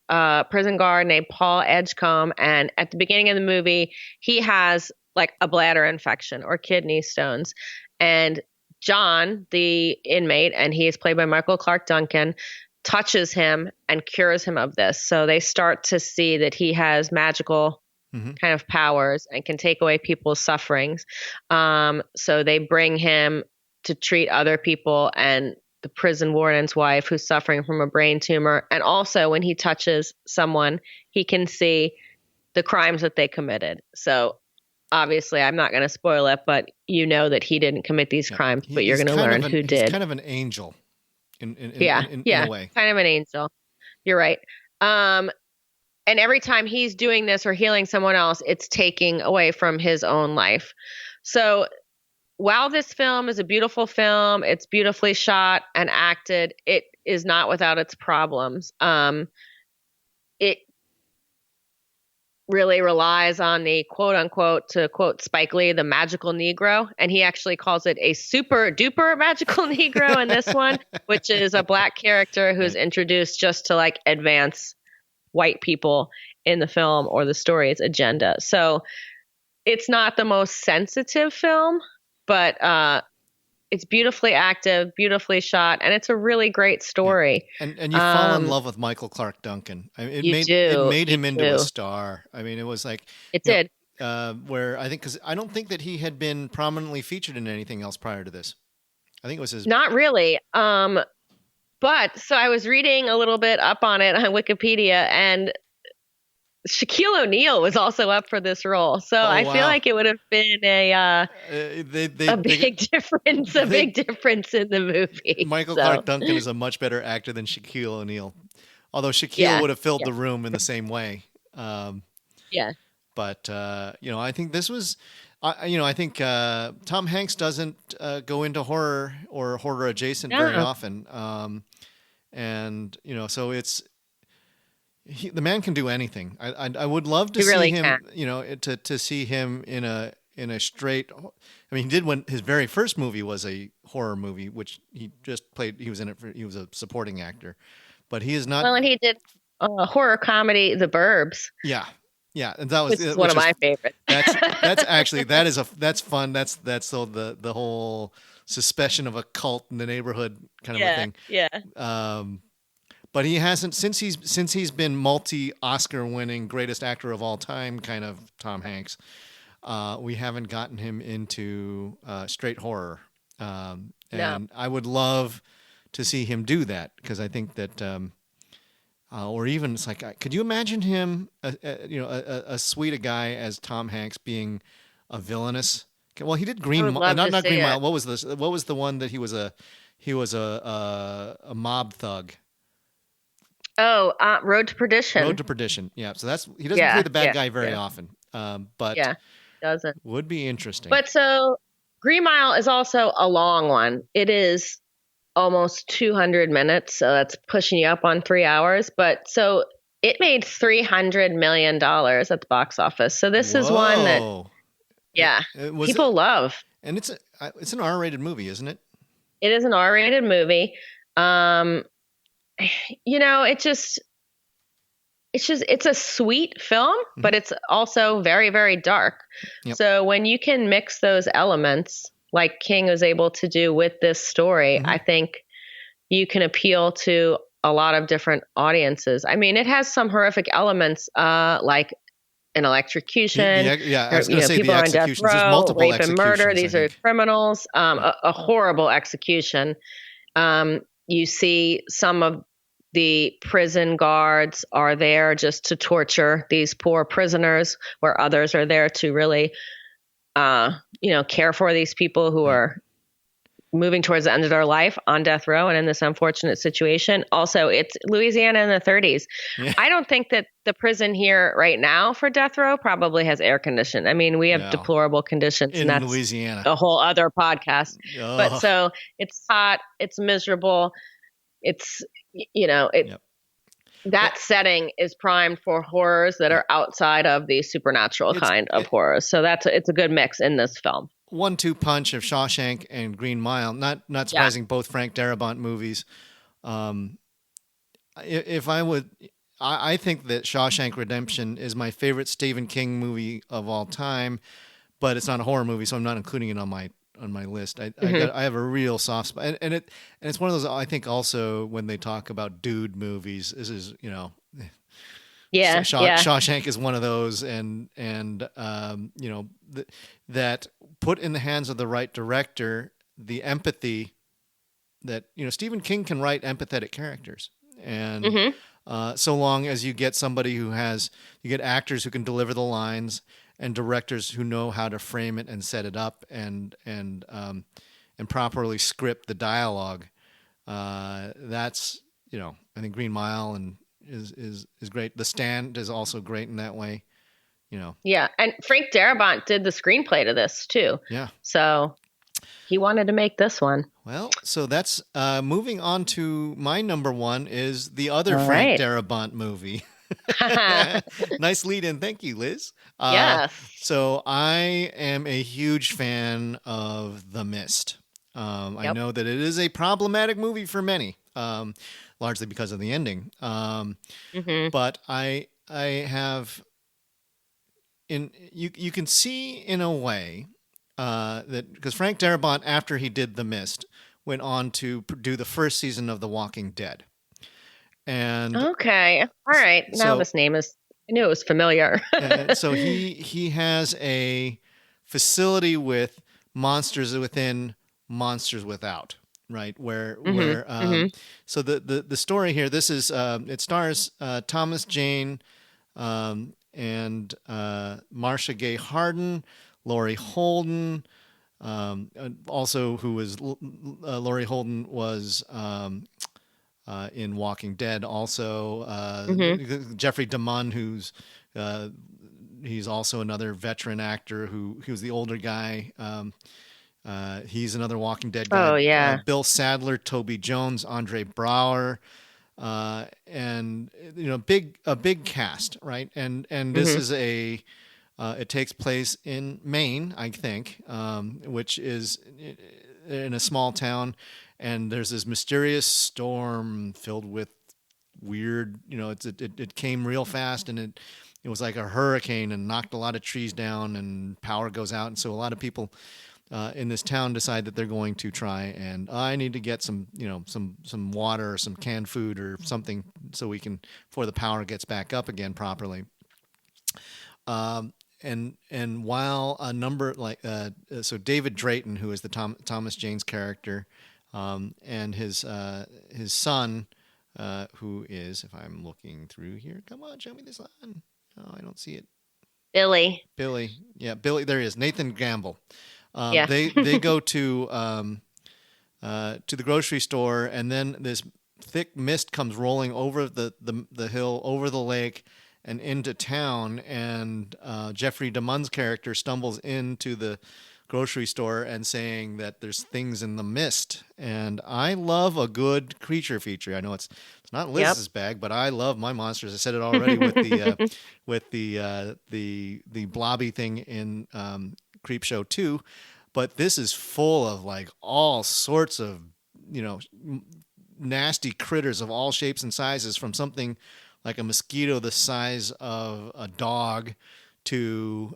prison guard named Paul Edgecombe. And at the beginning of the movie, he has like a bladder infection or kidney stones. And John, the inmate, and he is played by Michael Clark Duncan, touches him and cures him of this. So they start to see that he has magical kind of powers and can take away people's sufferings. So they bring him to treat other people and the prison warden's wife who's suffering from a brain tumor. And also when he touches someone, he can see the crimes that they committed. So obviously I'm not going to spoil it, but you know that he didn't commit these crimes, but you're going to learn who did. He's kind of an angel in a way. Kind of an angel. You're right. And every time he's doing this or healing someone else, it's taking away from his own life. So while this film is a beautiful film, it's beautifully shot and acted, it is not without its problems. It really relies on the quote unquote, to quote Spike Lee, the magical Negro. And he actually calls it a super duper magical Negro in this one, which is a black character who's introduced just to like advance white people in the film or the story's agenda. So it's not the most sensitive film, but it's beautifully active, beautifully shot, and it's a really great story. Yeah. And you fall in love with Michael Clark Duncan. I mean, it made him into a star. I mean, it was like it did. Where I think, because I don't think that he had been prominently featured in anything else prior to this. I think it was his. Not really. But so I was reading a little bit up on it on Wikipedia, and Shaquille O'Neal was also up for this role. So I feel like it would have been a big difference in the movie. Michael Clark Duncan is a much better actor than Shaquille O'Neal, although Shaquille would have filled the room in the same way. But I think this was. I think Tom Hanks doesn't go into horror or horror adjacent very often, and so it's the man can do anything. I would love to He see really can. him, to see him in a straight. I mean, he did when his very first movie was a horror movie, which he just played. He was in it. He was a supporting actor, but he is not. Well, and he did a horror comedy, The Burbs, Yeah, yeah, and that was which is one which of is my favorites. that's actually that's fun. That's the whole suspicion of a cult in the neighborhood kind of a Yeah, thing. yeah. Um, but he hasn't since he's been multi Oscar winning greatest actor of all time kind of Tom Hanks. We haven't gotten him into straight horror, No. and I would love to see him do that because I think that, or even it's like, could you imagine him, a sweet a guy as Tom Hanks being a villainous? Well, he did I would love to not see Green it. Mile. What was this? What was the one that he was a mob thug? Oh, Road to Road Perdition. to Perdition. Yeah. So he doesn't play Yeah, the bad yeah, guy very yeah, often, but yeah. Doesn't. would be interesting. But so Green Mile is also a long one. It is almost 200 minutes, so that's pushing you up on 3 hours. But so it made $300 million at the box office. So this is one that, Whoa. yeah, It was people love. and it's an R-rated movie, isn't it? It is an R-rated movie. Um, it just it's a sweet film, Mhm. but it's also very, very dark. Yep. So when you can mix those elements like King was able to do with this story, Mhm. I think you can appeal to a lot of different audiences. I mean, it has some horrific elements, like an electrocution, Yeah, I was going to say the people are on death executions. There's row, multiple rape and murder. executions, I These are think. criminals, Yep. a horrible execution. You see some of the prison guards are there just to torture these poor prisoners, where others are there to really, care for these people who Right. are moving towards the end of their life on death row and in this unfortunate situation. Also, it's Louisiana in the 30s. Yeah. I don't think that the prison here right now for death row probably has air conditioning. I mean, we have No. deplorable conditions, and In that's Louisiana. a whole other podcast. But Oh. so it's hot, it's miserable, it's, you know, it Yep. that setting is primed for horrors that Yep. are outside of the supernatural It's kind of horrors. So it's a good mix in this film. 1-2 punch of Shawshank and Green Mile. Not Yeah. surprising, both Frank Darabont movies. Um, if I would, I think that Shawshank Redemption is my favorite Stephen King movie of all time, but it's not a horror movie, so I'm not including it on my list. Mhm. I have a real soft spot, and it's one of those. I think also when they talk about dude movies, this is Yeah. Yeah. Shawshank is one of those, and that put in the hands of the right director, the empathy that Stephen King can write empathetic characters, and Hmm. so long as you get somebody you get actors who can deliver the lines and directors who know how to frame it and set it up and properly script the dialogue. That's I think Green Mile and is great. The Stand is also great in that way. Yeah. And Frank Darabont did the screenplay to this too. Yeah. So he wanted to make this one. Well, so that's moving on to my number one is the other All Frank right. Darabont movie. Nice lead in. Thank you, Liz. Yes. So I am a huge fan of The Mist. I Yep. know that it is a problematic movie for many, largely because of the ending. Hmm. But I have you can see in a way that because Frank Darabont, after he did The Mist, went on to do the first season of The Walking Dead, and Okay. All right. Now so this name I knew it was familiar. so he has a facility with monsters within, monsters without, right? Where Hmm. where Hmm. so the story here, this is it stars Thomas Jane and Marcia Gay Harden, Laurie Holden. Also, who was Laurie Holden was in Walking Dead. Also, Hmm. Jeffrey DeMunn, who's he's also another veteran actor he was the older guy. He's another Walking Dead guy. Oh yeah. Bill Sadler, Toby Jones, Andre Brower, and a big cast, right? And this Hmm. is it takes place in Maine, I think, which is in a small town, and there's this mysterious storm filled with weird, it came real fast, and it was like a hurricane and knocked a lot of trees down, and power goes out, and so a lot of people in this town decide that they're going to try and I need to get some water or some canned food or something so we can before the power gets back up again properly. And while a number so David Drayton, who is the Thomas Jane's character, and his son, who is, if I'm looking through here, come on, show me the son. Oh, I don't see it. Billy. Billy, yeah, Billy. There he is, Nathan Gamble. Yeah. They go to the grocery store, and then this thick mist comes rolling over the hill, over the lake, and into town. And Jeffrey DeMunn's character stumbles into the grocery store and saying that there's things in the mist. And I love a good creature feature. I know it's not Yep. Liz's bag, but I love my monsters. I said it already with the blobby thing in Creepshow 2, but this is full of like all sorts of you know nasty critters of all shapes and sizes, from something like a mosquito the size of a dog to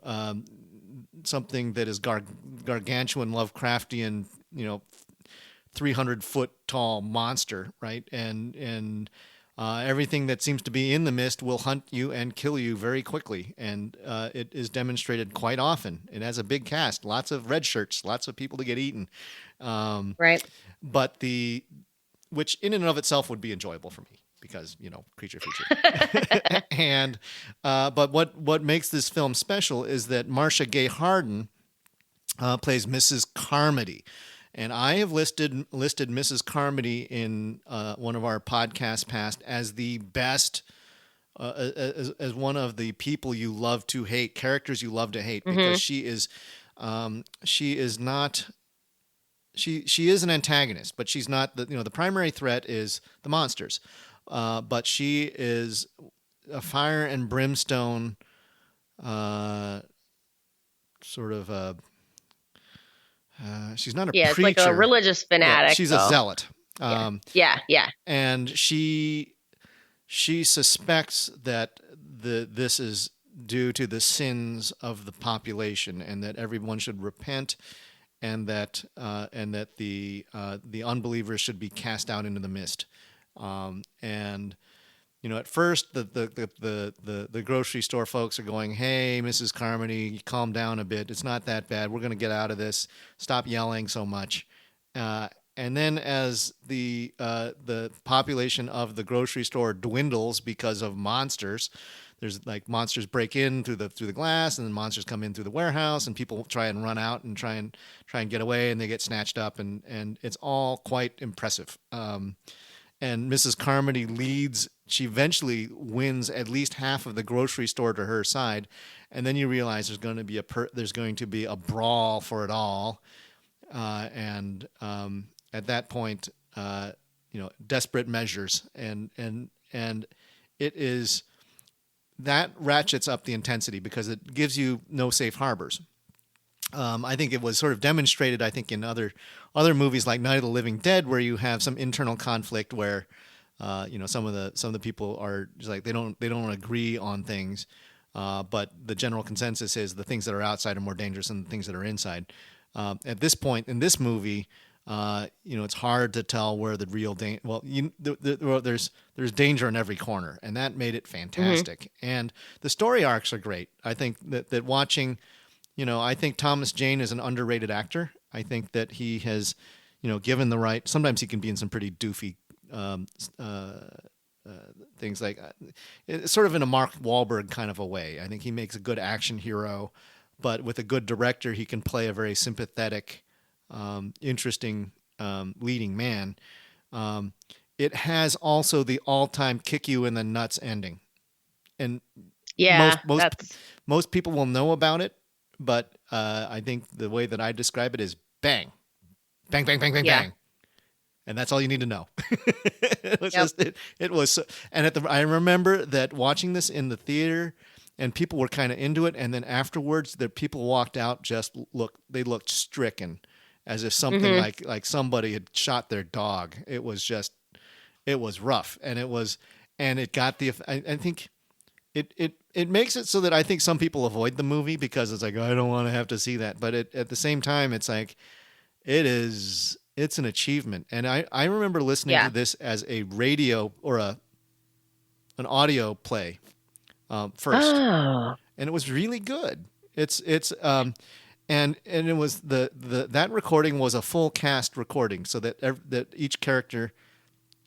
something that is gargantuan Lovecraftian, 300-foot tall monster, right? And everything that seems to be in the mist will hunt you and kill you very quickly. And it is demonstrated quite often. It has a big cast, lots of red shirts, lots of people to get eaten. Um, Right. but which in and of itself would be enjoyable for me because, creature feature. And but what makes this film special is that Marcia Gay Harden plays Mrs. Carmody. And I have listed Mrs. Carmody in one of our podcasts past as the best, as one of the people you love to hate, characters you love to hate, Hmm. because she is not she is an antagonist, but she's not the primary threat is the monsters, but she is a fire and brimstone uh, sort of a she's not a Yeah, it's like a preacher. religious Yeah, fanatic, she's a though. zealot. Yeah. Um, Yeah. Yeah. and she suspects that this is due to the sins of the population, and that everyone should repent, and that the unbelievers should be cast out into the mist. And at first the grocery store folks are going, "Hey, Mrs. Carmody, calm down a bit. It's not that bad. We're going to get out of this. Stop yelling so much." Uh, and then as the population of the grocery store dwindles because of monsters, there's like monsters break in through the glass, and then monsters come in through the warehouse, and people try and run out and try and get away, and they get snatched up, and it's all quite impressive. And Mrs. Carmody leads. She eventually wins at least half of the grocery store to her side, and then you realize there's going to be a brawl for it all, and at that point, desperate measures, and it is that ratchets up the intensity because it gives you no safe harbors. I think it was sort of demonstrated, I think, in other movies like Night of the Living Dead, where you have some internal conflict where, some of the people are just like they don't agree on things, but the general consensus is the things that are outside are more dangerous than the things that are inside. At this point in this movie, it's hard to tell where the real danger. Well, there's danger in every corner, and that made it Hmm. fantastic. And the story arcs are great. I think that watching. I think Thomas Jane is an underrated actor. I think that he has, given the right. Sometimes he can be in some pretty doofy um, uh, things, like it's sort of in a Mark Wahlberg kind of a way. I think he makes a good action hero, but with a good director, he can play a very sympathetic, interesting leading man. Um, it has also the all-time kick you in the nuts ending, and most Yeah. most That's most people will know about it, but I think the way that I describe it is bang, bang, bang, bang, bang, yeah. bang, and that's all you need to know. It was Yep. just it was so, and I remember that watching this in the theater, and people were kind of into it, and then afterwards, the people walked out they looked stricken, as if something Mm-hmm. like somebody had shot their dog. It was rough, and it got I think it makes it so that I think some people avoid the movie because it's like, I don't want to have to see that, but at the same time, it's like it's an achievement. And I remember listening Yeah. to this as a radio or an audio play first, Oh, and it was really good. It's and it was the that recording was a full cast recording, so that each character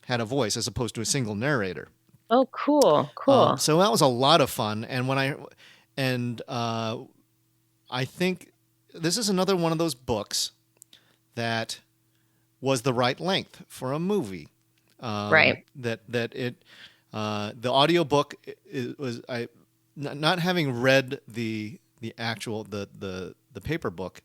had a voice as opposed to a single narrator. oh, cool, cool. So that was a lot of fun. And I think this is another one of those books that was the right length for a movie. Right. That it the audiobook was not having read the actual the paper book,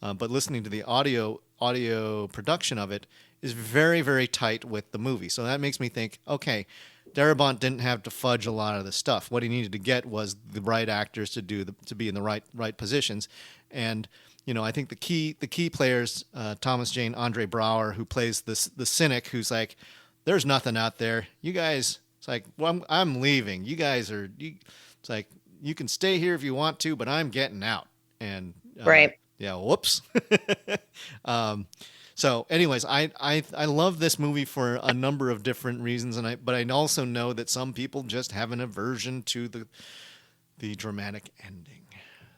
but listening to the audio production of it is very, very tight with the movie. So that makes me think, okay, Darabont didn't have to fudge a lot of the stuff. What he needed to get was the right actors to be in the right positions. And I think the key players, Thomas Jane, Andre Braugher, who plays the cynic, who's like, there's nothing out there. You guys, it's like, well, I'm leaving. You guys are. It's like, you can stay here if you want to, but I'm getting out. And Right. yeah, whoops. So, anyways, I love this movie for a number of different reasons, but I also know that some people just have an aversion to the dramatic ending.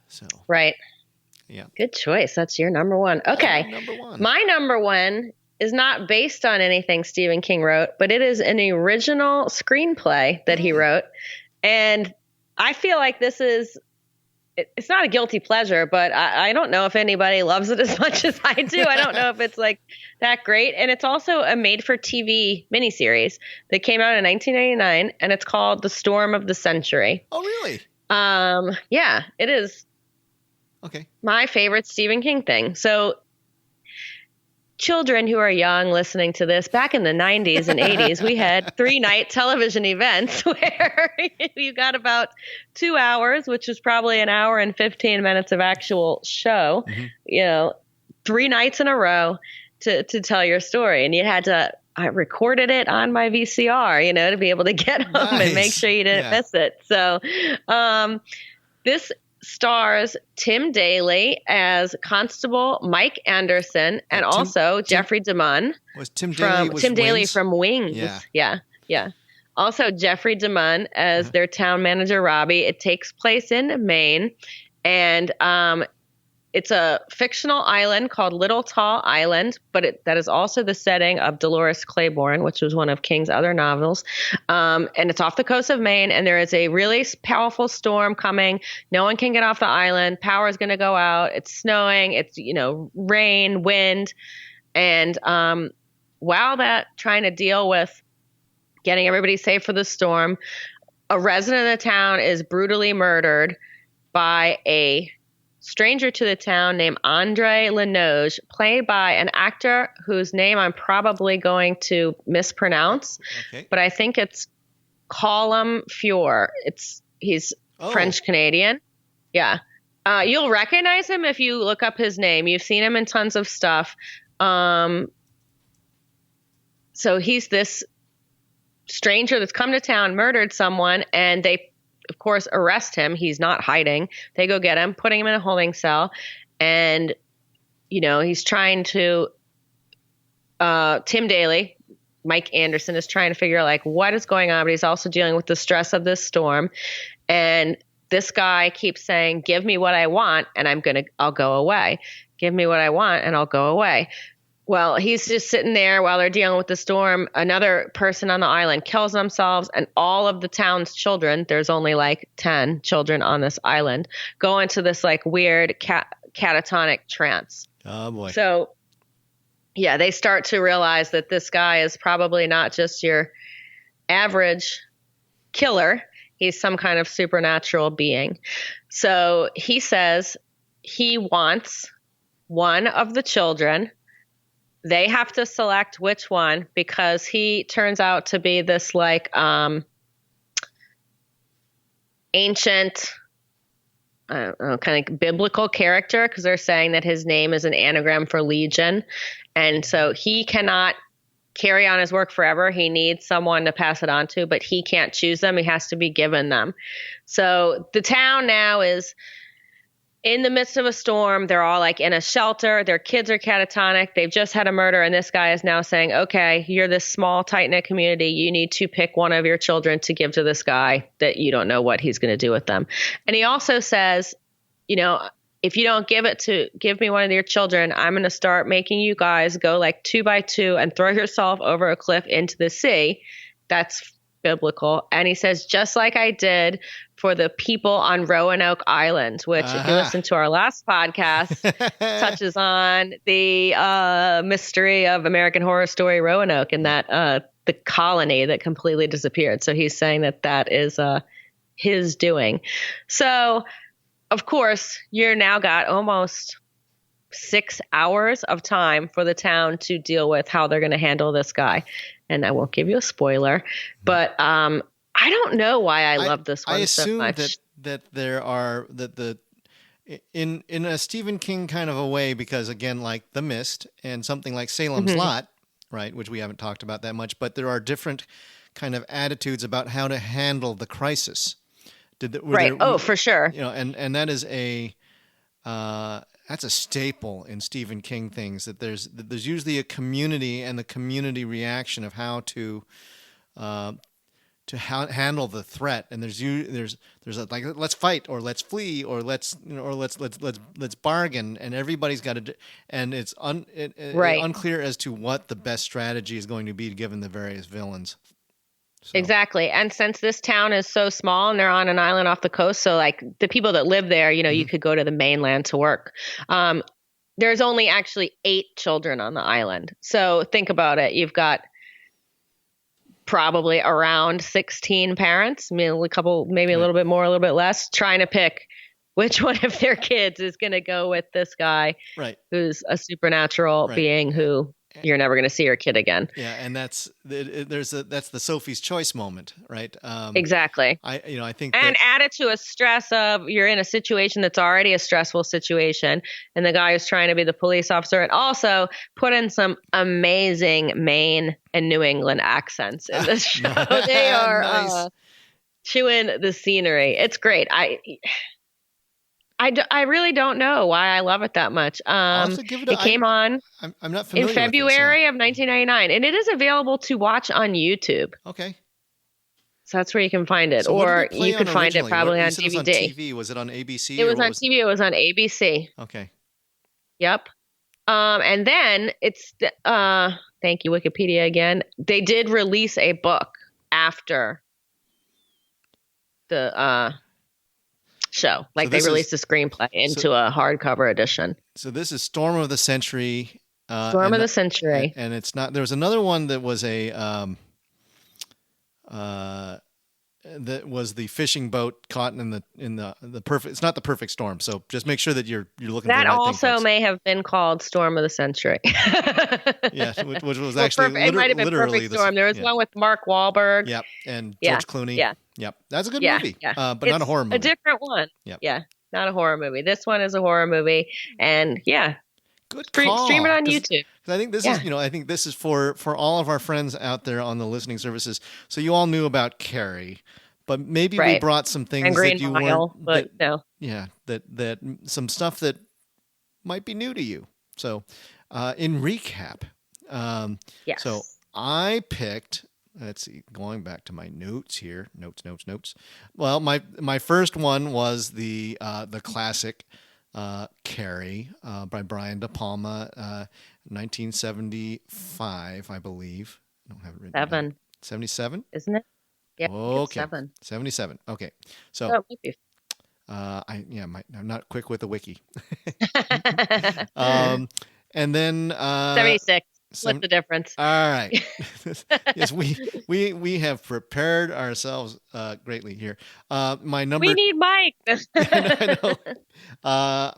So, Right. yeah, Good choice. That's your number one. Okay. number one. My number one is not based on anything Stephen King wrote, but it is an original screenplay that he wrote. And I feel like it's not a guilty pleasure, but I don't know if anybody loves it as much as I do. I don't know if it's like that great. And it's also a made-for-TV miniseries that came out in 1989, and it's called The Storm of the Century. Oh, really? Yeah, it is Okay. my favorite Stephen King thing. So children who are young listening to this, back in the 90s and 80s, we had 3-night television events where you got about 2 hours, which was probably an hour and 15 minutes of actual show, 3 nights in a row to tell your story. And you had to, I recorded it on my VCR, to be able to get home and make sure you didn't miss it. So this stars Tim Daly as Constable Mike Anderson, and also Jeffrey DeMunn. Was Tim Daly Daly Wings? from Wings? Yeah. Also Jeffrey DeMunn as their town manager Robbie. It takes place in Maine, and it's a fictional island called Little Tall Island, but that is also the setting of Dolores Claiborne, which was one of King's other novels. And it's off the coast of Maine, and there is a really powerful storm coming. No one can get off the island. Power is going to go out. It's snowing. It's, rain, wind. And while trying to deal with getting everybody safe for the storm, a resident of the town is brutally murdered by a stranger to the town named Andre Lenoge, played by an actor whose name I'm probably going to mispronounce, but I think it's Colm Feore. He's French Canadian. Yeah. You'll recognize him if you look up his name. You've seen him in tons of stuff. So he's this stranger that's come to town, murdered someone, and they of course, arrest him. He's not hiding. They go get him, putting him in a holding cell. And, he's trying to, Tim Daly, Mike Anderson, is trying to figure out what is going on, but he's also dealing with the stress of this storm. And this guy keeps saying, give me what I want and I'll go away. Give me what I want and I'll go away. Well, he's just sitting there while they're dealing with the storm. Another person on the island kills themselves, and all of the town's children, there's only 10 children on this island, go into this weird catatonic trance. Oh, boy. So, yeah, they start to realize that this guy is probably not just your average killer. He's some kind of supernatural being. So he says he wants one of the children they have to select which one because he turns out to be this like ancient, I don't know, kind of biblical character because they're saying that his name is an anagram for legion. And so he cannot carry on his work forever. He needs someone to pass it on to, but he can't choose them. He has to be given them. So the town now is in the midst of a storm. They're all like in a shelter. Their kids are catatonic. They've just had a murder. And this guy is now saying, okay, you're this small, tight knit community. You need to pick one of your children to give to this guy that you don't know what he's going to do with them. And he also says, you know, if you don't give me one of your children, I'm going to start making you guys go like 2 by 2 and throw yourself over a cliff into the sea. That's biblical. And he says, just like I did for the people on Roanoke Island, which if you listen to our last podcast, touches on the mystery of American Horror Story Roanoke and that the colony that completely disappeared. So he's saying that that is his doing. So, of course, you're now got almost 6 hours of time for the town to deal with how they're going to handle this guy. And I won't give you a spoiler, but I don't know why I love this one so much. I assume that there are in a Stephen King kind of a way, because again, like The Mist and something like Salem's Lot, right, which we haven't talked about that much, but there are different kind of attitudes about how to handle the crisis. For sure. You know, and that is that's a staple in Stephen King things, that there's usually a community and the community reaction of how to handle the threat. And there's like, let's fight or let's flee or let's bargain, and everybody's got to, and it's unclear as to what the best strategy is going to be given the various villains. So. Exactly. And since this town is so small and they're on an island off the coast, so like the people that live there, you know, you could go to the mainland to work. There's only actually 8 children on the island. So think about it. You've got probably around 16 parents, I mean, a couple, maybe a little bit more, a little bit less, trying to pick which one of their kids is going to go with this guy, who's a supernatural being who you're never going to see your kid again. Yeah, and that's the Sophie's Choice moment, right? Exactly. I think, and add it to a stress of you're in a situation that's already a stressful situation, and the guy who's trying to be the police officer, and also put in some amazing Maine and New England accents in this show. They are nice. Chewing the scenery. It's great. I really don't know why I love it that much. It came on I'm not familiar in February with this, of 1999, and it is available to watch on YouTube. Okay. So that's where you can find it. So or you could find it probably on DVD. It was on TV. Was it on ABC? It was on TV. It was on ABC. Okay. Yep. And then it's, thank you, Wikipedia again. They did release a book after the show. Like they released a screenplay into a hardcover edition. So this is Storm of the Century. Storm of the Century. And it's not, there was another one that was that was the fishing boat caught in the perfect, it's not the perfect storm. So just make sure that you're looking that for the right also thing, may have been called Storm of the Century. Yeah, which was actually it might have been Perfect Storm. There was one with Mark Wahlberg. Yep, and George Clooney. Yeah. Yep. That's a good movie. Yeah. But not a horror movie. A different one. Yep. Yeah. Not a horror movie. This one is a horror movie. And yeah. Good call. Stream it on YouTube. I think this is, I think this is for all of our friends out there on the listening services. So you all knew about Carrie, but maybe we brought some things and Green that you Mile, weren't. But no. Yeah. That some stuff that might be new to you. So, in recap, yes. So I picked. Let's see, going back to my notes here. Notes. Well, my first one was the classic Carrie by Brian De Palma, 1975, I believe. I don't have it written down. 77, isn't it? Yeah. Okay. 77. Okay. So it might be. I'm not quick with the wiki. And then 76. What's the difference? All right. Yes, we have prepared ourselves greatly here. My number. We need Mike. I know.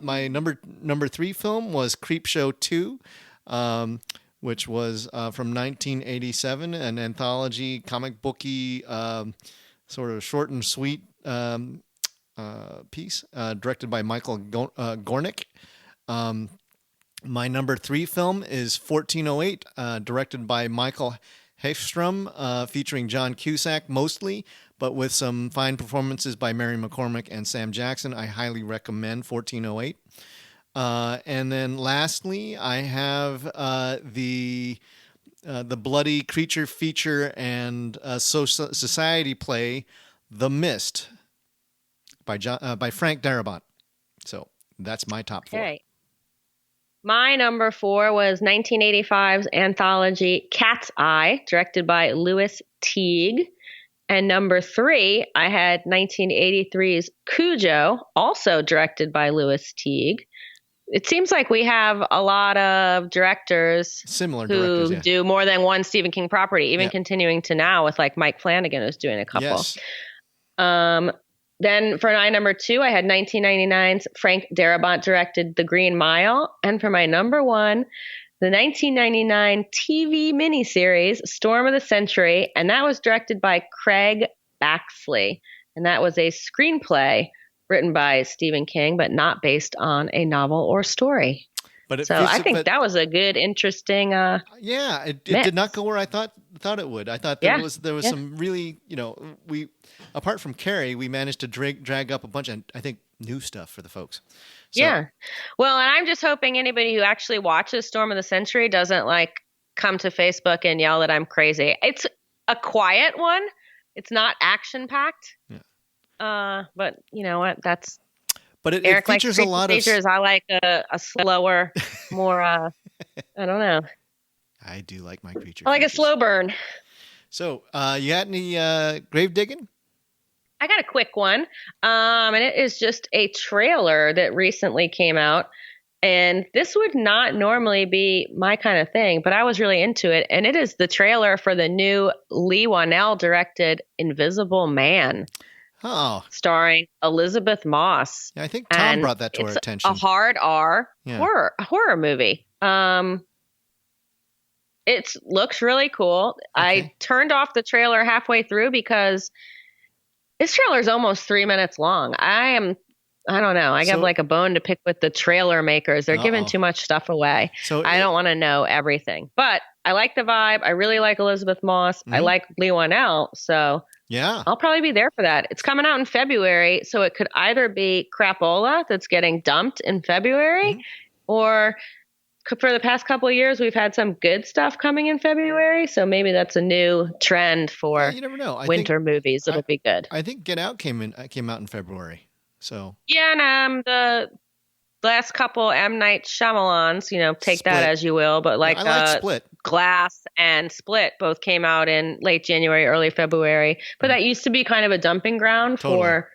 My number 3 film was Creepshow 2, which was from 1987, an anthology comic booky sort of short and sweet piece directed by Michael Gornick. My number 3 film is 1408, directed by Michael Hafstrom, featuring John Cusack mostly, but with some fine performances by Mary McCormick and Sam Jackson. I highly recommend 1408. And then lastly, I have the bloody creature feature and society play, The Mist, by Frank Darabont. So that's my top 4. Okay. My number 4 was 1985's anthology Cat's Eye, directed by Louis Teague. And number 3, I had 1983's Cujo, also directed by Louis Teague. It seems like we have a lot of directors Similar who directors, do more than one Stephen King property, even continuing to now with like Mike Flanagan who's doing a couple. Yes. Then for my number 2, I had 1999's Frank Darabont directed The Green Mile. And for my number 1, the 1999 TV miniseries Storm of the Century. And that was directed by Craig Baxley. And that was a screenplay written by Stephen King, but not based on a novel or story. But I think that was a good, interesting. It did not go where I thought it would. I thought there was some really, we apart from Carrie, we managed to drag up a bunch of, I think, new stuff for the folks. So, yeah. Well, and I'm just hoping anybody who actually watches Storm of the Century doesn't like come to Facebook and yell that I'm crazy. It's a quiet one. It's not action packed. Yeah. But you know what? That's. But it Eric features likes a lot of. I like a slower, more. I don't know. I do like my creature. I like features. a slow burn. So, you got any grave digging? I got a quick one, and it is just a trailer that recently came out. And this would not normally be my kind of thing, but I was really into it. And it is the trailer for the new Leigh Whannell directed Invisible Man. Oh, starring Elizabeth Moss. Yeah, I think Tom brought that to our attention. A hard R horror movie. It looks really cool. Okay. I turned off the trailer halfway through because this trailer is almost 3 minutes long. I don't know. I got like a bone to pick with the trailer makers. They're giving too much stuff away. So I don't want to know everything. But I like the vibe. I really like Elizabeth Moss. I like Leigh Whannell. So yeah, I'll probably be there for that. It's coming out in February. So it could either be crapola that's getting dumped in February or for the past couple of years, we've had some good stuff coming in February. So maybe that's a new trend for you never know. winter movies. It'll be good. I think Get Out came out in February. So yeah, and the last couple M. Night Shyamalans, take Split. That as you will, but like Split. Glass and Split both came out in late January, early February. But that used to be kind of a dumping ground for.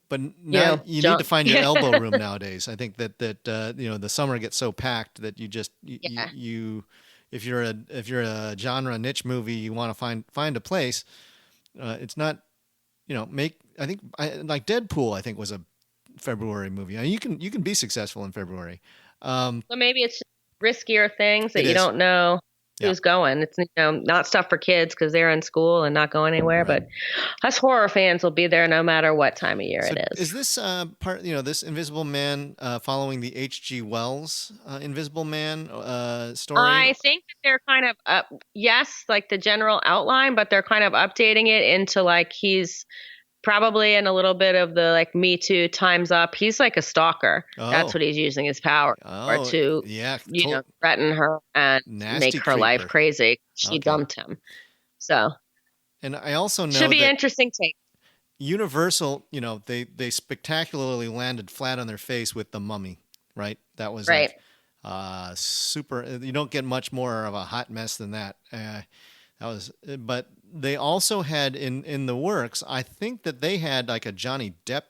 But now you need to find your elbow room nowadays. I think that the summer gets so packed that you just you if you're a genre niche movie, you want to find a place. It's not I think like Deadpool. I think was a February movie. I mean, you can be successful in February. So maybe it's riskier things that you don't know who's going. It's not stuff for kids because they're in school and not going anywhere. Right. But us horror fans will be there no matter what time of year it is. Is this part? This Invisible Man following the H.G. Wells Invisible Man story? I think that they're kind of yes, like the general outline, but they're kind of updating it into like he's probably in a little bit of the like Me Too, Time's Up. He's like a stalker. Oh. That's what he's using his power for to threaten her and make her creeper. Life crazy. She dumped him. So, and I also know should be an interesting take. Universal, they spectacularly landed flat on their face with The Mummy, right? That was right. Like, super. You don't get much more of a hot mess than that. But they also had in the works, I think that they had like a Johnny Depp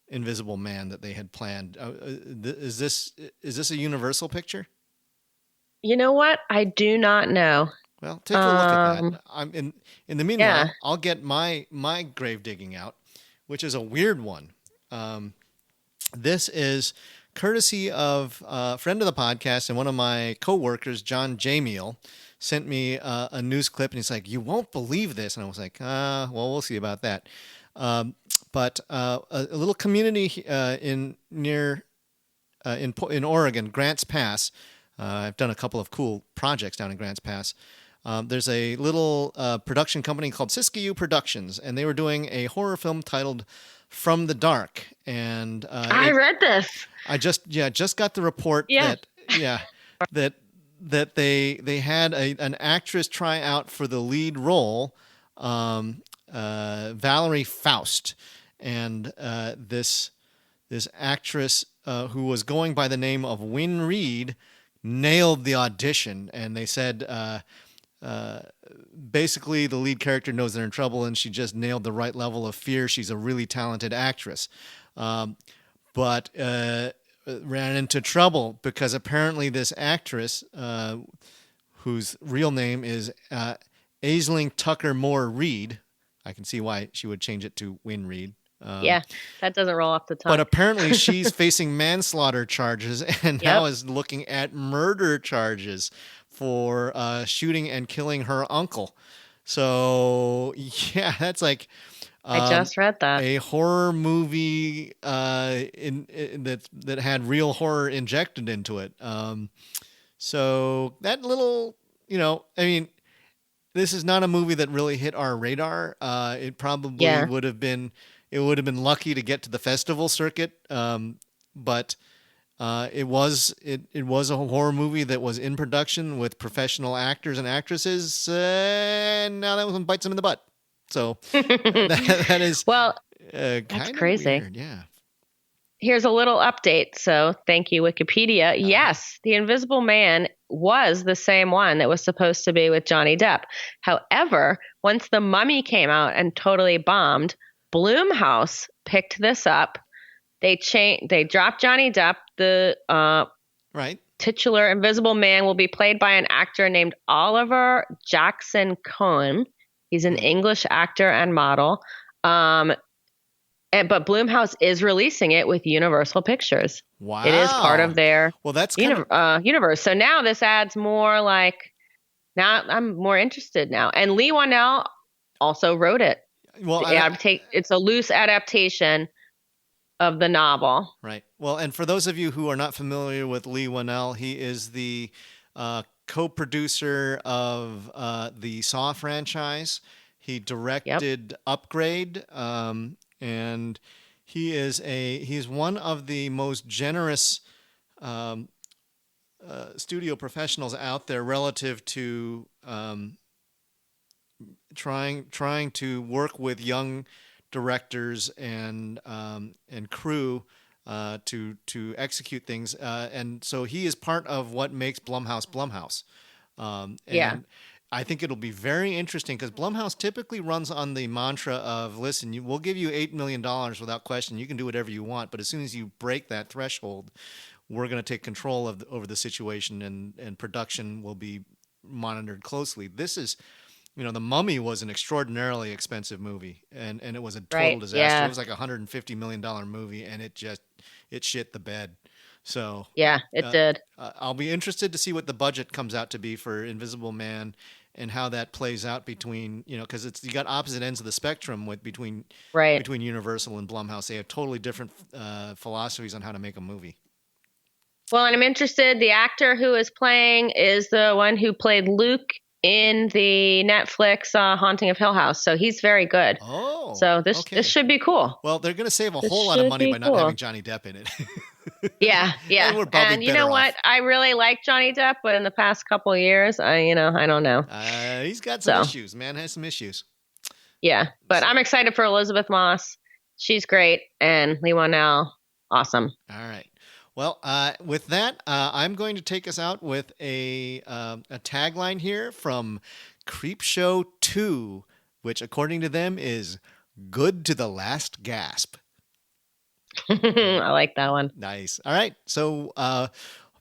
Invisible Man that they had planned. Is this a Universal picture? You know what? I do not know. Well, take a look at that. I'm in the meanwhile, I'll get my grave digging out, which is a weird one. This is courtesy of a friend of the podcast and one of my coworkers, John Jamiel, sent me a news clip, and he's like, "You won't believe this," and I was like, "Well, we'll see about that." But a little community in Oregon, Grants Pass. I've done a couple of cool projects down in Grants Pass. There's a little production company called Siskiyou Productions, and they were doing a horror film titled "From the Dark." And I read this. I just got the report Yeah. that they had an actress try out for the lead role, Valerie Faust, and this actress who was going by the name of Wynn Reed nailed the audition, and they said basically the lead character knows they're in trouble, and she just nailed the right level of fear. She's a really talented actress, but ran into trouble because apparently this actress, whose real name is Aisling Tucker Moore Reed, I can see why she would change it to Wynn Reed. Yeah, that doesn't roll off the tongue. But apparently she's facing manslaughter charges and now is looking at murder charges for shooting and killing her uncle. So, yeah, that's like... I just read that. A horror movie that had real horror injected into it. So that little, I mean, this is not a movie that really hit our radar. It probably would have been lucky to get to the festival circuit. But it was a horror movie that was in production with professional actors and actresses, and now that one bites them in the butt. So that is that's crazy. Weird. Yeah. Here's a little update. So thank you, Wikipedia. Yes, The Invisible Man was the same one that was supposed to be with Johnny Depp. However, once The Mummy came out and totally bombed, Blumhouse picked this up. They dropped Johnny Depp. The titular Invisible Man will be played by an actor named Oliver Jackson Cohen. He's an English actor and model. But Blumhouse is releasing it with Universal Pictures. Wow. It is part of their universe. So now this adds more now I'm more interested now. And Lee Whannell also wrote it. Well, it's a loose adaptation of the novel. Right. Well, and for those of you who are not familiar with Lee Whannell, he is the co-producer of the Saw franchise. He directed Upgrade, and he's one of the most generous studio professionals out there relative to trying to work with young directors and crew to execute things, and so he is part of what makes Blumhouse. I think it'll be very interesting because Blumhouse typically runs on the mantra of, listen, we'll give you $8 million without question. You can do whatever you want, but as soon as you break that threshold, we're going to take control over the situation, and production will be monitored closely. This is, The Mummy was an extraordinarily expensive movie, and it was a total disaster. Yeah. It was like $150 million movie, and it shit the bed. So yeah, it did. I'll be interested to see what the budget comes out to be for Invisible Man and how that plays out between, because you got opposite ends of the spectrum between Universal and Blumhouse. They have totally different philosophies on how to make a movie. Well, and I'm interested. The actor who is playing is the one who played Luke in the Netflix Haunting of Hill House. So he's very good. Oh, so this should be cool. Well, they're going to save a whole lot of money by not having Johnny Depp in it. Yeah. And you know what? I really like Johnny Depp, but in the past couple of years, I don't know. He's got some issues. Man has some issues. Yeah, but I'm excited for Elizabeth Moss. She's great, and Lee Whannell, awesome. All right. Well, with that, I'm going to take us out with a tagline here from Creepshow 2, which, according to them, is good to the last gasp. I like that one. Nice. All right. So,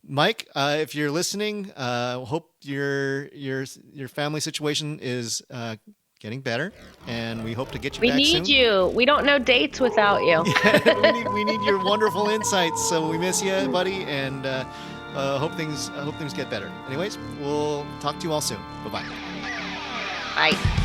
Mike, if you're listening, hope your family situation is getting better, and we hope to get you We back soon. need you. We don't know dates without you. we need your wonderful insights. So we miss you, buddy, and hope things get better. Anyways, we'll talk to you all soon. Bye-bye. Bye.